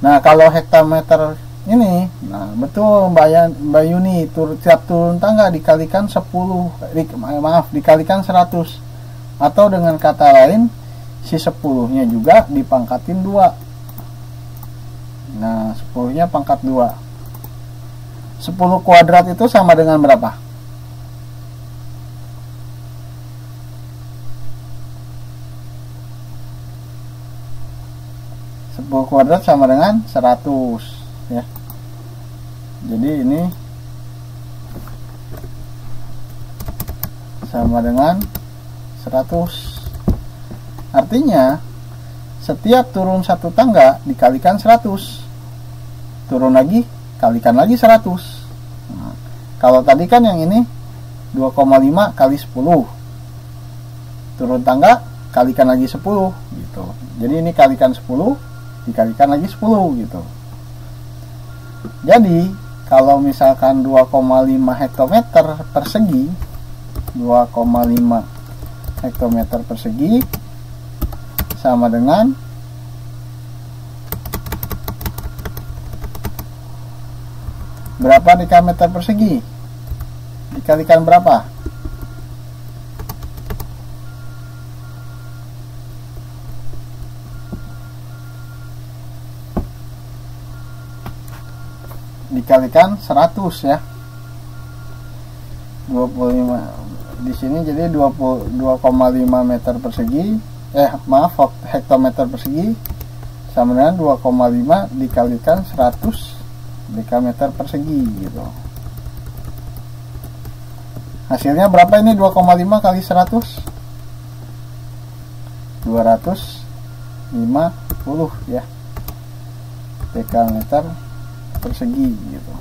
Nah, kalau hektometer ini, nah betul Mbak Yuni, tiap turun tangga dikalikan 10, dikalikan 100, atau dengan kata lain si 10-nya juga dipangkatin 2. Nah, 10-nya pangkat 2. 10 kuadrat itu sama dengan berapa? Kuadrat sama dengan 100 ya. Jadi ini sama dengan 100. Artinya setiap turun satu tangga dikalikan 100, turun lagi kalikan lagi 100. Nah, kalau tadi kan yang ini 2,5 kali 10, turun tangga kalikan lagi 10 gitu. Jadi ini kalikan 10 dikalikan lagi 10 gitu. Jadi kalau misalkan 2,5 hektometer persegi, 2,5 hektometer persegi sama dengan berapa dekameter persegi? Dikalikan berapa? Dikalikan 100 ya. 25 di sini jadi 2,5 meter persegi, hektometer persegi sama dengan 2,5 dikalikan 100 dekameter persegi gitu. Hasilnya berapa ini? 2,5 kali 100, 250 ya dekameter persegi gitu.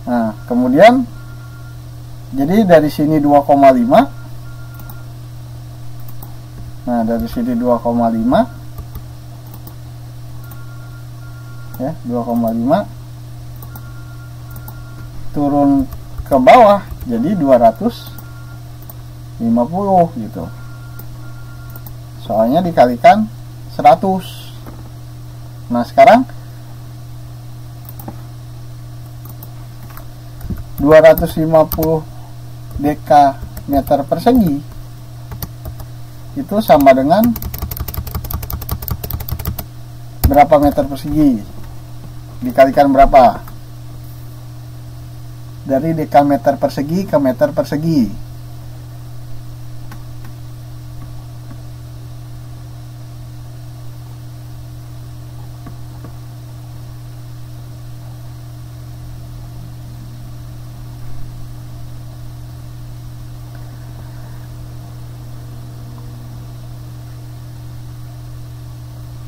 Nah, kemudian jadi dari sini 2,5. Nah, dari sini 2,5 ya, 2,5 turun ke bawah jadi 250 gitu. Soalnya dikalikan 100. Nah, sekarang 250 dekameter persegi itu sama dengan berapa meter persegi? Dikalikan berapa? Dari dekameter persegi ke meter persegi.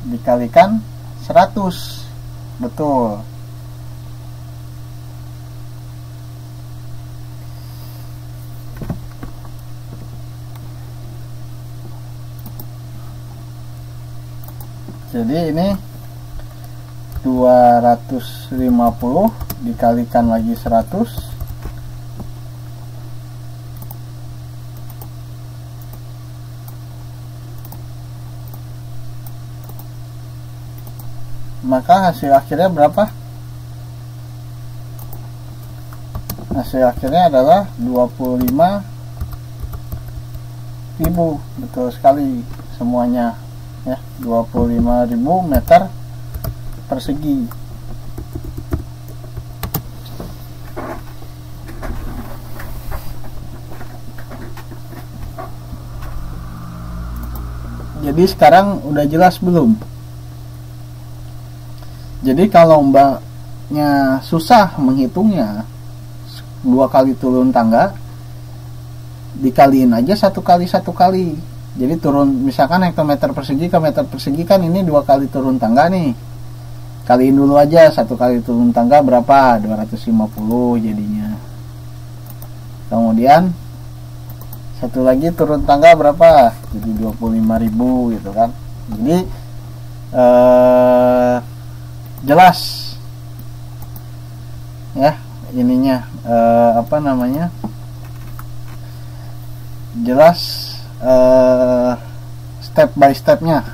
Dikalikan 100. Betul. Jadi ini 250 dikalikan lagi 100 maka hasil akhirnya berapa? Hasil akhirnya adalah 25.000. Betul sekali semuanya ya, 25.000 meter persegi. Jadi sekarang udah jelas belum? Jadi kalau mbaknya susah menghitungnya, 2 kali turun tangga dikaliin aja 1 kali 1 kali. Jadi turun, misalkan hektometer persegi ke meter persegi kan ini 2 kali turun tangga nih. Kaliin dulu aja 1 kali turun tangga berapa? 250 jadinya. Kemudian satu lagi turun tangga berapa? Jadi 25.000 gitu kan. Jadi jelas ya ininya, apa namanya, jelas step by stepnya,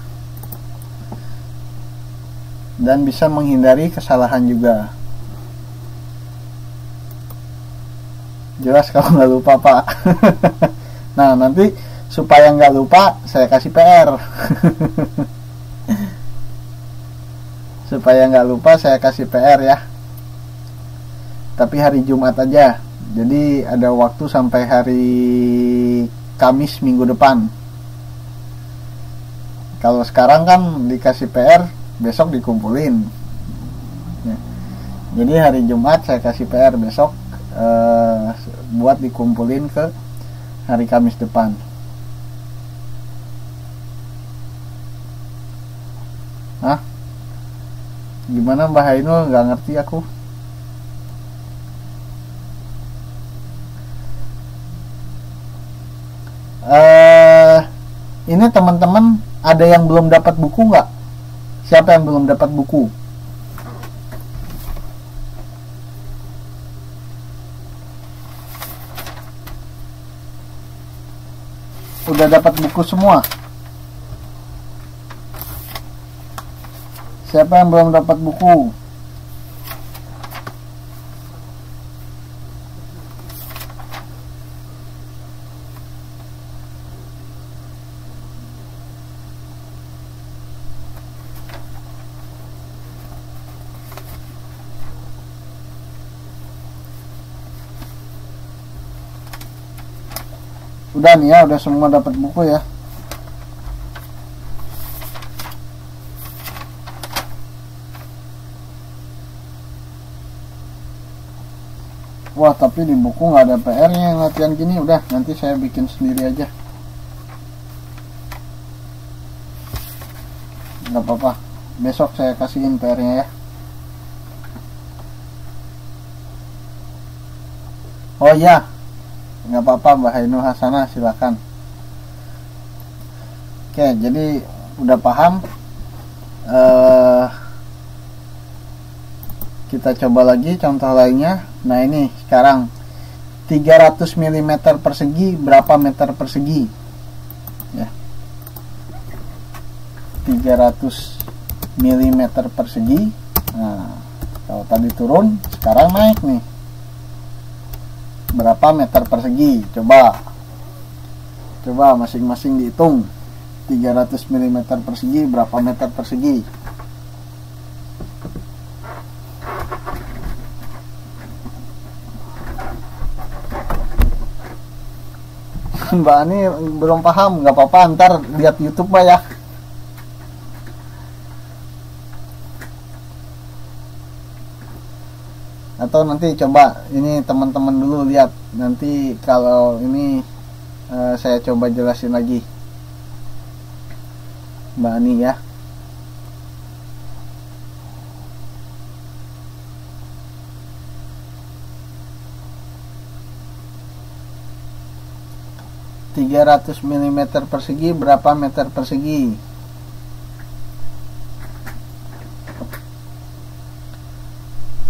dan bisa menghindari kesalahan juga. Jelas kalau nggak lupa Pak. Nah nanti supaya nggak lupa saya kasih PR. Supaya nggak lupa saya kasih PR ya. Tapi hari Jumat aja. Jadi ada waktu sampai hari Kamis minggu depan. Kalau sekarang kan dikasih PR, besok dikumpulin. Ya. Jadi hari Jumat saya kasih PR, besok buat dikumpulin ke hari Kamis depan. Hah? Gimana Mbah Ainul? Nggak ngerti aku. Ini teman-teman ada yang belum dapat buku nggak? Siapa yang belum dapat buku? Udah dapat buku semua? Siapa yang belum dapat buku? Udah nih ya, udah semua dapat buku ya. Wah, tapi di buku nggak ada PR-nya yang latihan gini. Udah, nanti saya bikin sendiri aja. Nggak apa-apa. Besok saya kasihin PR-nya ya. Oh iya, nggak apa-apa Mbak Ainul Hasanah, silakan. Oke, jadi udah paham. Kita coba lagi contoh lainnya. Nah ini sekarang 300 mm persegi berapa meter persegi ya? 300 mm persegi. Nah kalau tadi turun, sekarang naik nih, berapa meter persegi? Coba masing-masing dihitung. 300 mm persegi berapa meter persegi? Mbak Ani belum paham, nggak apa-apa, ntar lihat YouTube Mbak ya. Atau nanti coba ini teman-teman dulu lihat, nanti kalau ini saya coba jelasin lagi Mbak Ani ya. ...300 mm persegi berapa meter persegi?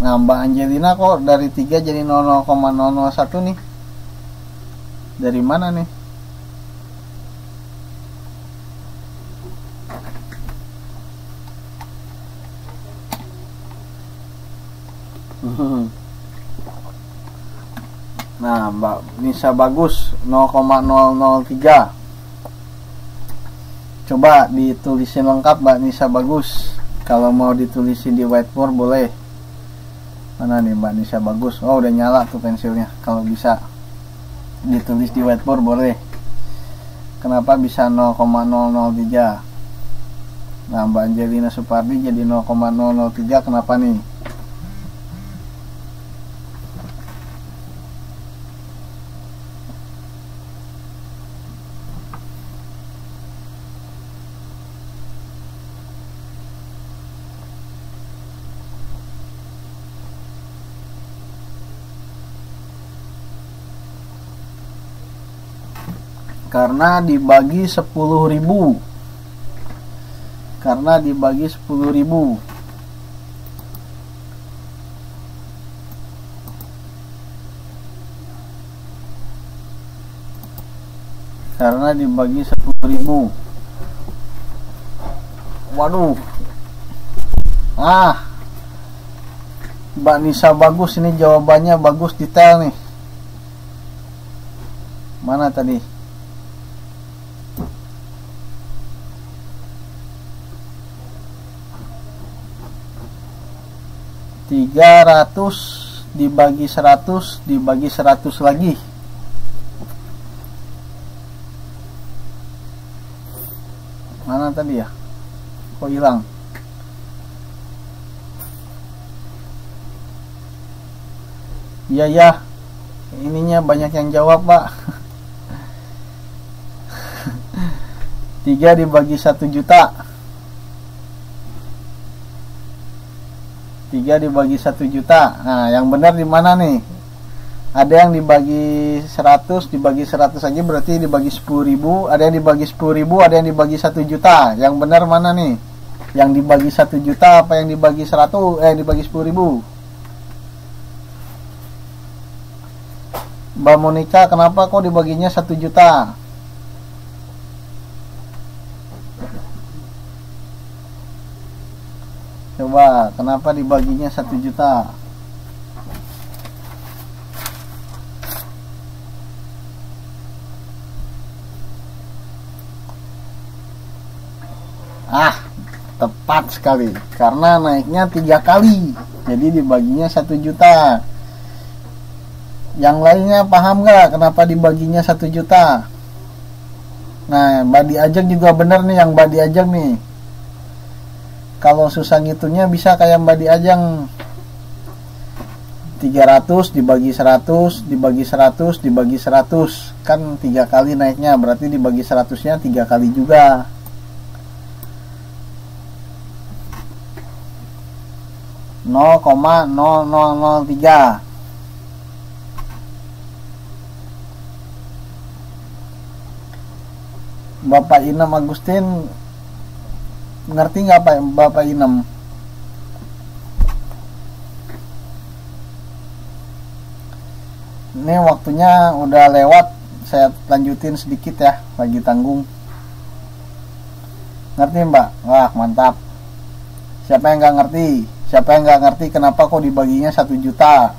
Nah Mbak Angelina kok dari 3 jadi 0,001 nih? Dari mana nih? Nah Mbak Nisa Bagus 0,003. Coba ditulisin lengkap Mbak Nisa Bagus. Kalau mau ditulisin di whiteboard boleh. Mana nih Mbak Nisa Bagus? Oh udah nyala tuh pensilnya. Kalau bisa ditulis di whiteboard boleh. kenapa bisa 0,003. Nah, Mbak Angelina Supardi jadi 0,003, kenapa nih? Karena dibagi 10.000. Karena dibagi 10.000. Karena dibagi 10.000. Waduh. Mbak Nisa bagus, ini jawabannya bagus, detail nih. Mana tadi? 300 dibagi 100 dibagi 100 lagi. Mana tadi ya? Kok hilang? Iya ya, ininya banyak yang jawab, Pak. 3 dibagi 1 juta. 3 dibagi 1 juta. Nah, yang benar di mana nih? Ada yang dibagi 100 dibagi 100 aja, berarti dibagi 10.000. Ada yang dibagi 10.000, ada yang dibagi 1 juta. Yang benar mana nih? Yang dibagi 1 juta apa yang dibagi 100? Dibagi 10.000. Mbak Monica, kenapa kok dibaginya 1 juta? Coba, kenapa dibaginya 1 juta? Tepat sekali. Karena naiknya 3 kali. Jadi dibaginya 1 juta. Yang lainnya paham nggak kenapa dibaginya 1 juta? Nah, Mbak Diajeng juga bener nih, yang Mbak Diajeng nih. Kalau susah ngitungnya bisa kayak Mbak Diajeng. 300 dibagi 100 dibagi 100 dibagi 100. Kan 3 kali naiknya, berarti dibagi 100-nya 3 kali juga. Nol koma 0003. Bapak Inem Agustin, ngerti nggak Pak Bapak Inem? Ini waktunya udah lewat, saya lanjutin sedikit ya, lagi tanggung. Ngerti Mbak? Wah, mantap. Siapa yang nggak ngerti? Siapa yang nggak ngerti kenapa kok dibaginya 1 juta?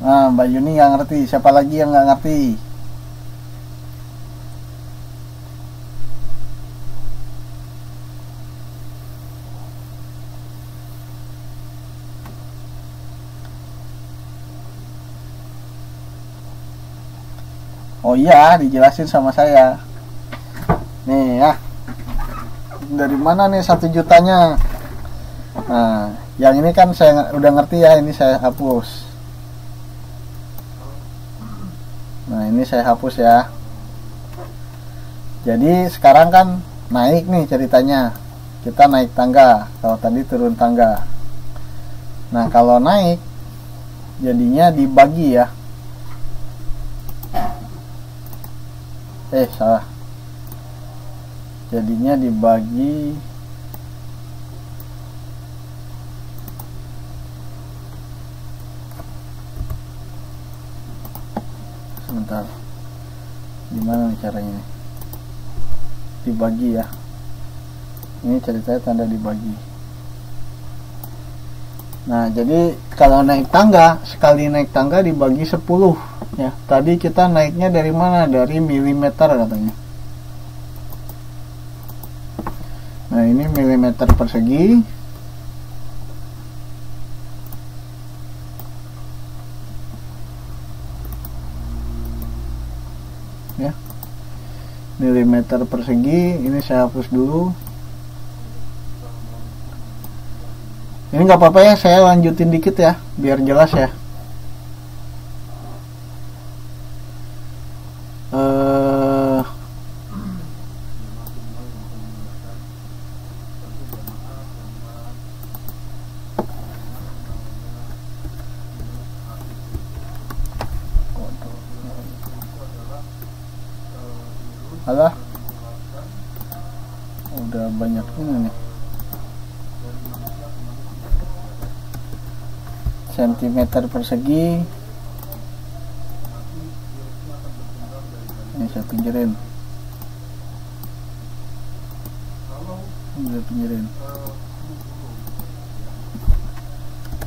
Nah, Mbak Yuni nggak ngerti. Siapa lagi yang nggak ngerti? Oh iya, dijelasin sama saya. Nih ya. Dari mana nih 1 jutanya? Nah, yang ini kan saya udah ngerti ya, ini saya hapus. Nah, ini saya hapus ya. Jadi sekarang kan naik nih ceritanya. Kita naik tangga. Kalau tadi turun tangga. Nah, kalau naik jadinya dibagi ya. Salah. Jadinya dibagi sebentar. Gimana nih caranya? Dibagi ya. Ini ceritanya tanda dibagi. Nah, jadi kalau naik tangga, sekali naik tangga dibagi 10 ya. Tadi kita naiknya dari mana? Dari milimeter katanya. Nah, ini milimeter persegi. ya, milimeter persegi. Ini saya hapus dulu. Ini nggak apa-apa ya, saya lanjutin dikit ya biar jelas ya. Alah, udah banyak ini nih. Sentimeter persegi. Ini saya pinggirin. Saya pinggirin.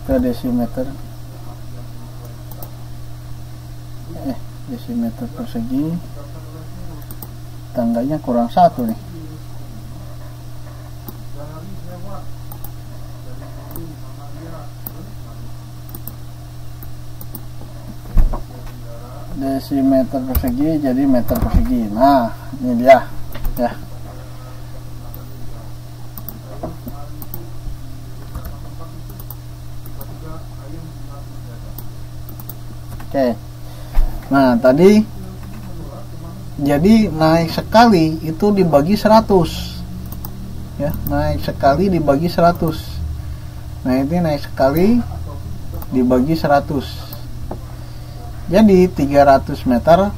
Ke desimeter. Desimeter persegi. Tangganya kurang 1 nih. Desimeter persegi jadi meter persegi. Nah, ini dia ya. Oke. Nah, tadi jadi naik sekali itu dibagi 100 ya, naik sekali dibagi 100. Nah, ini naik sekali dibagi 100. Jadi 300 meter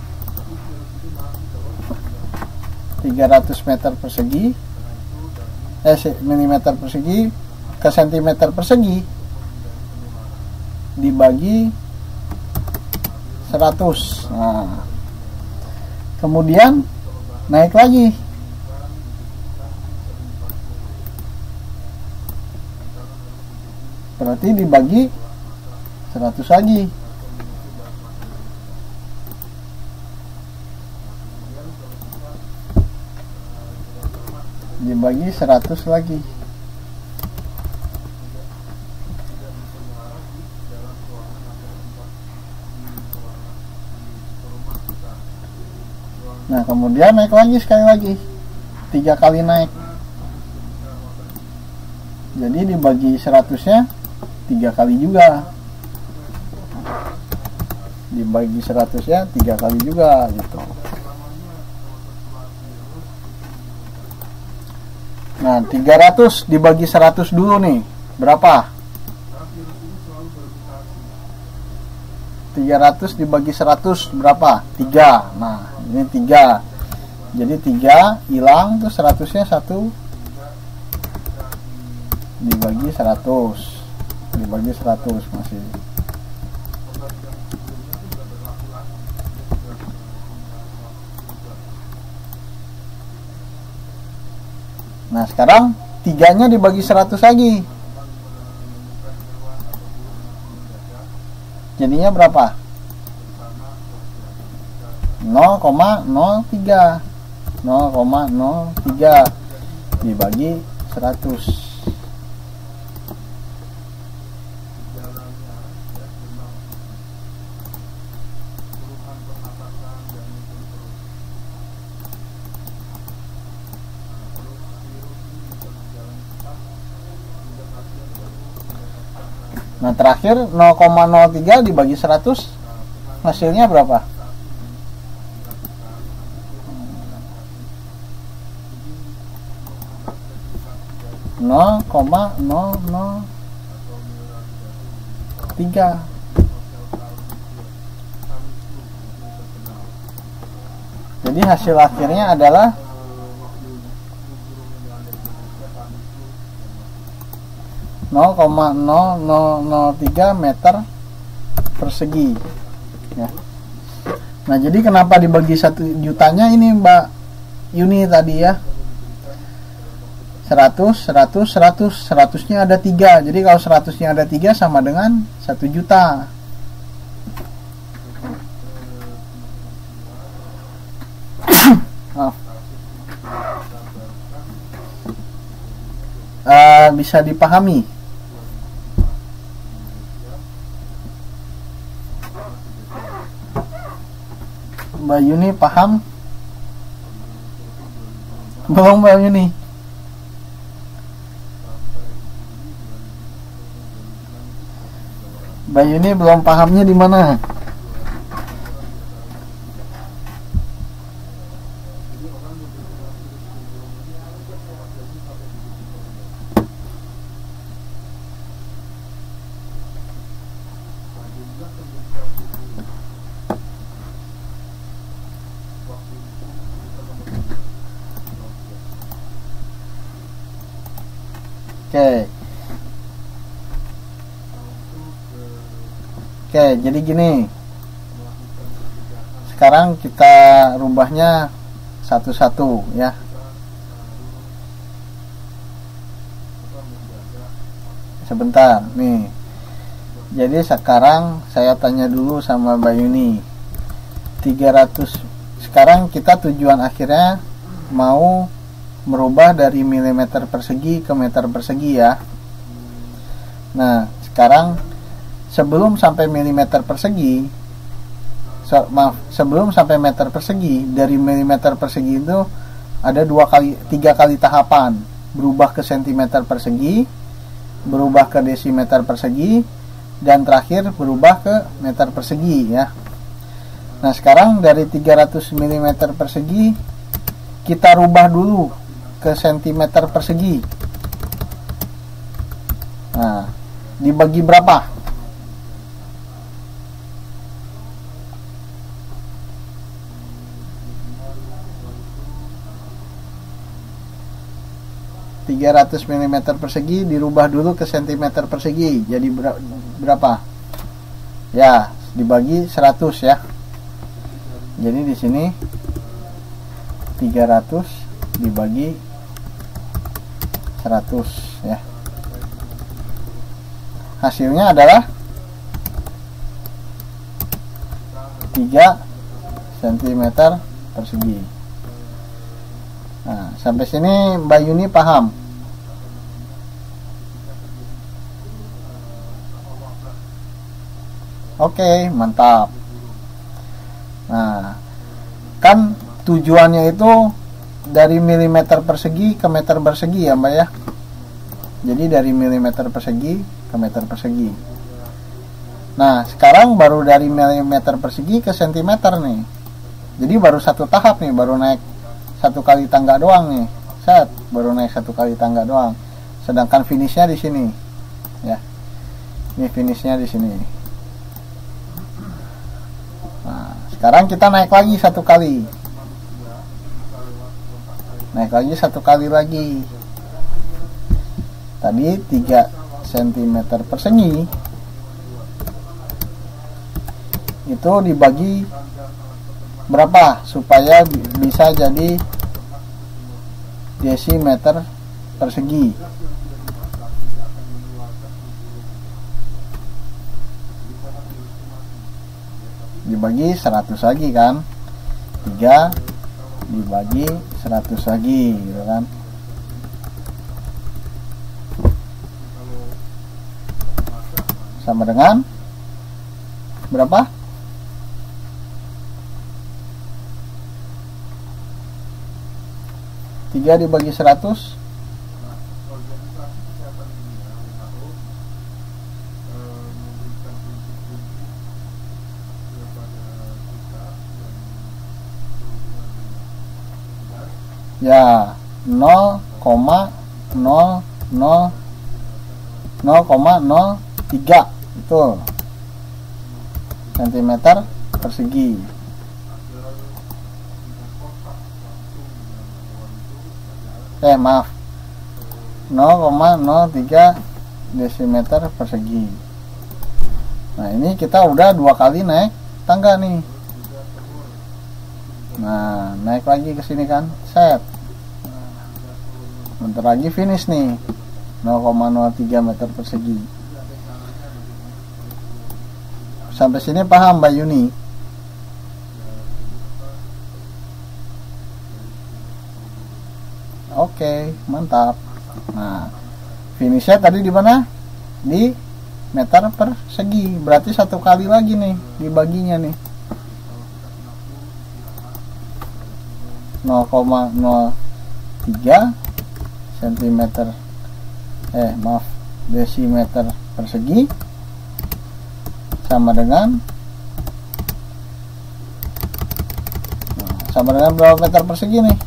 persegi, milimeter persegi ke sentimeter persegi dibagi 100. Nah, kemudian naik lagi. Berarti dibagi 100 lagi. Dibagi 100 lagi. Nah, kemudian naik lagi sekali lagi. 3 kali naik. Jadi dibagi 100-nya 3 kali juga. Dibagi 100-nya 3 kali juga gitu. Nah, 300 dibagi 100 dulu nih. Berapa? 300 dibagi 100 berapa? 3. Nah, ini 3. Jadi 3 hilang, tuh 100-nya 1 dibagi 100. Dibagi 100 masih. Nah, sekarang 3-nya dibagi 100 lagi. Jadinya berapa? 0,03. 0,03 dibagi 100. Nah, terakhir 0,03 dibagi 100 hasilnya berapa? 0,003. Jadi hasil akhirnya adalah 0,0003 meter persegi ya. Nah, jadi kenapa dibagi 1 jutanya ini Mbak Yuni tadi ya, 100-nya ada 3. Jadi kalau 100-nya ada 3 sama dengan 1 juta. Bisa dipahami. Mbak Yuni paham? Belum Mbak Yuni? Mbak Yuni belum pahamnya di mana? Oke, jadi gini. Sekarang kita rubahnya satu-satu ya. Sebentar, nih. Jadi sekarang saya tanya dulu sama Mbak Yuni. 300. Sekarang kita tujuan akhirnya mau merubah dari milimeter persegi ke meter persegi ya. Nah, sekarang sebelum sampai milimeter persegi, sebelum sampai meter persegi, dari milimeter persegi itu ada 3 kali tahapan. Berubah ke sentimeter persegi, berubah ke desimeter persegi, dan terakhir berubah ke meter persegi ya. Nah, sekarang dari 300 mm persegi kita rubah dulu ke sentimeter persegi. Nah, dibagi berapa? mm persegi dirubah dulu ke sentimeter persegi. Jadi berapa? Ya, dibagi 100 ya. Jadi di sini 300 dibagi 100 ya. Hasilnya adalah 3 cm persegi. Nah, sampai sini Mbak Yuni paham? Oke, mantap. Nah, kan tujuannya itu dari milimeter persegi ke meter persegi ya Mbak ya. Jadi dari milimeter persegi ke meter persegi. Nah, sekarang baru dari milimeter persegi ke sentimeter nih. Jadi baru satu tahap nih, baru naik 1 kali tangga doang nih. Set, baru naik 1 kali tangga doang. Sedangkan finishnya di sini. Ya. Ini finishnya di sini. Nah, sekarang kita naik lagi 1 kali. Naik lagi 1 kali lagi. Tadi 3 cm persegi itu dibagi berapa supaya bisa jadi desimeter persegi. Dibagi 100 lagi kan, 3 dibagi 100 lagi gitu kan. Sama dengan berapa? 3 dibagi 100 ya 0,003 itu sentimeter persegi. Maaf, 0,03 desimeter persegi. Nah, ini kita udah 2 kali naik tangga nih. Nah, naik lagi ke sini kan, set. Bentar lagi finish nih, 0,03 meter persegi. Sampai sini paham Mbak Yuni? Oke, mantap. Nah, finishnya tadi di mana? Di meter persegi. Berarti 1 kali lagi nih dibaginya nih. 0,03 cm desimeter persegi sama dengan berapa meter persegi nih?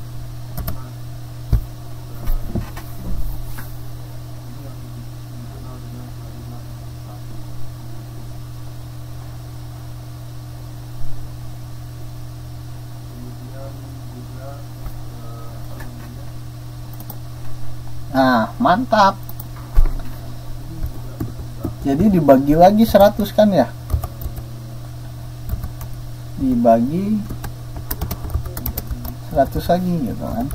Nah, mantap. Jadi dibagi lagi 100 kan ya? Dibagi 100 lagi gitu kan.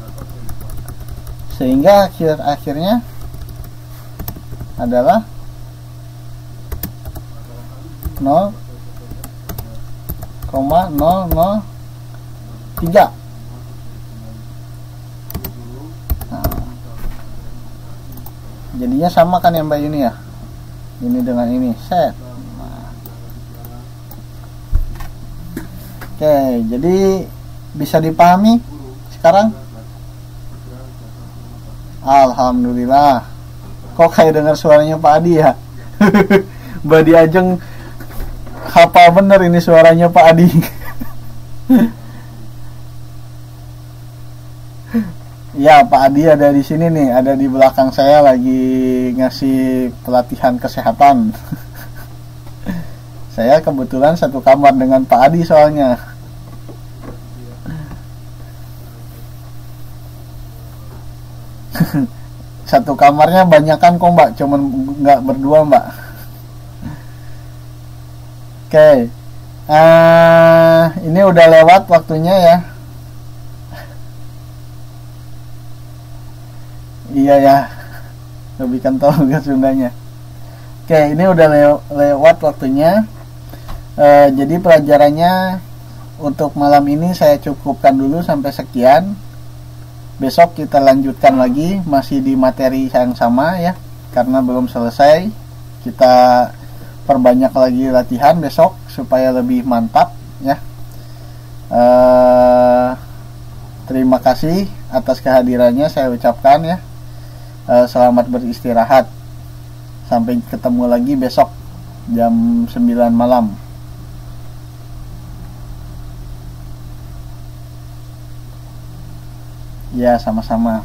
Sehingga akhirnya adalah 0,003. Jadinya sama kan ya Mbak Yuni ya, ini dengan ini set. Oke, jadi bisa dipahami sekarang? Alhamdulillah. Kok kayak dengar suaranya Pak Adi ya? Mbak Diajeng hafal bener ini suaranya Pak Adi. Ya, Pak Adi ada di sini nih, ada di belakang saya lagi ngasih pelatihan kesehatan. Saya kebetulan satu kamar dengan Pak Adi soalnya. Satu kamarnya banyakan kok Mbak, cuman nggak berdua Mbak. Oke, ini udah lewat waktunya ya. Iya ya, lebih kental ke Sundanya. Oke, ini udah lewat waktunya. Jadi pelajarannya untuk malam ini saya cukupkan dulu sampai sekian. Besok kita lanjutkan lagi, masih di materi yang sama ya, karena belum selesai. Kita perbanyak lagi latihan besok supaya lebih mantap ya. Terima kasih atas kehadirannya saya ucapkan ya. Selamat beristirahat. Sampai ketemu lagi besok jam 9 malam. Ya, sama-sama.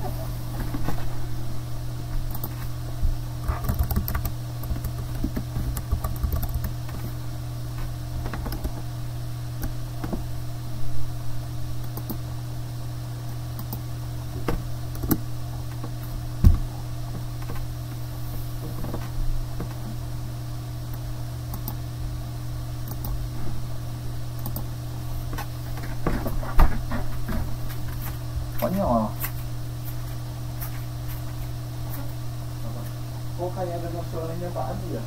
Konyol. Kok kayak dengar suaranya Pak Adi ya?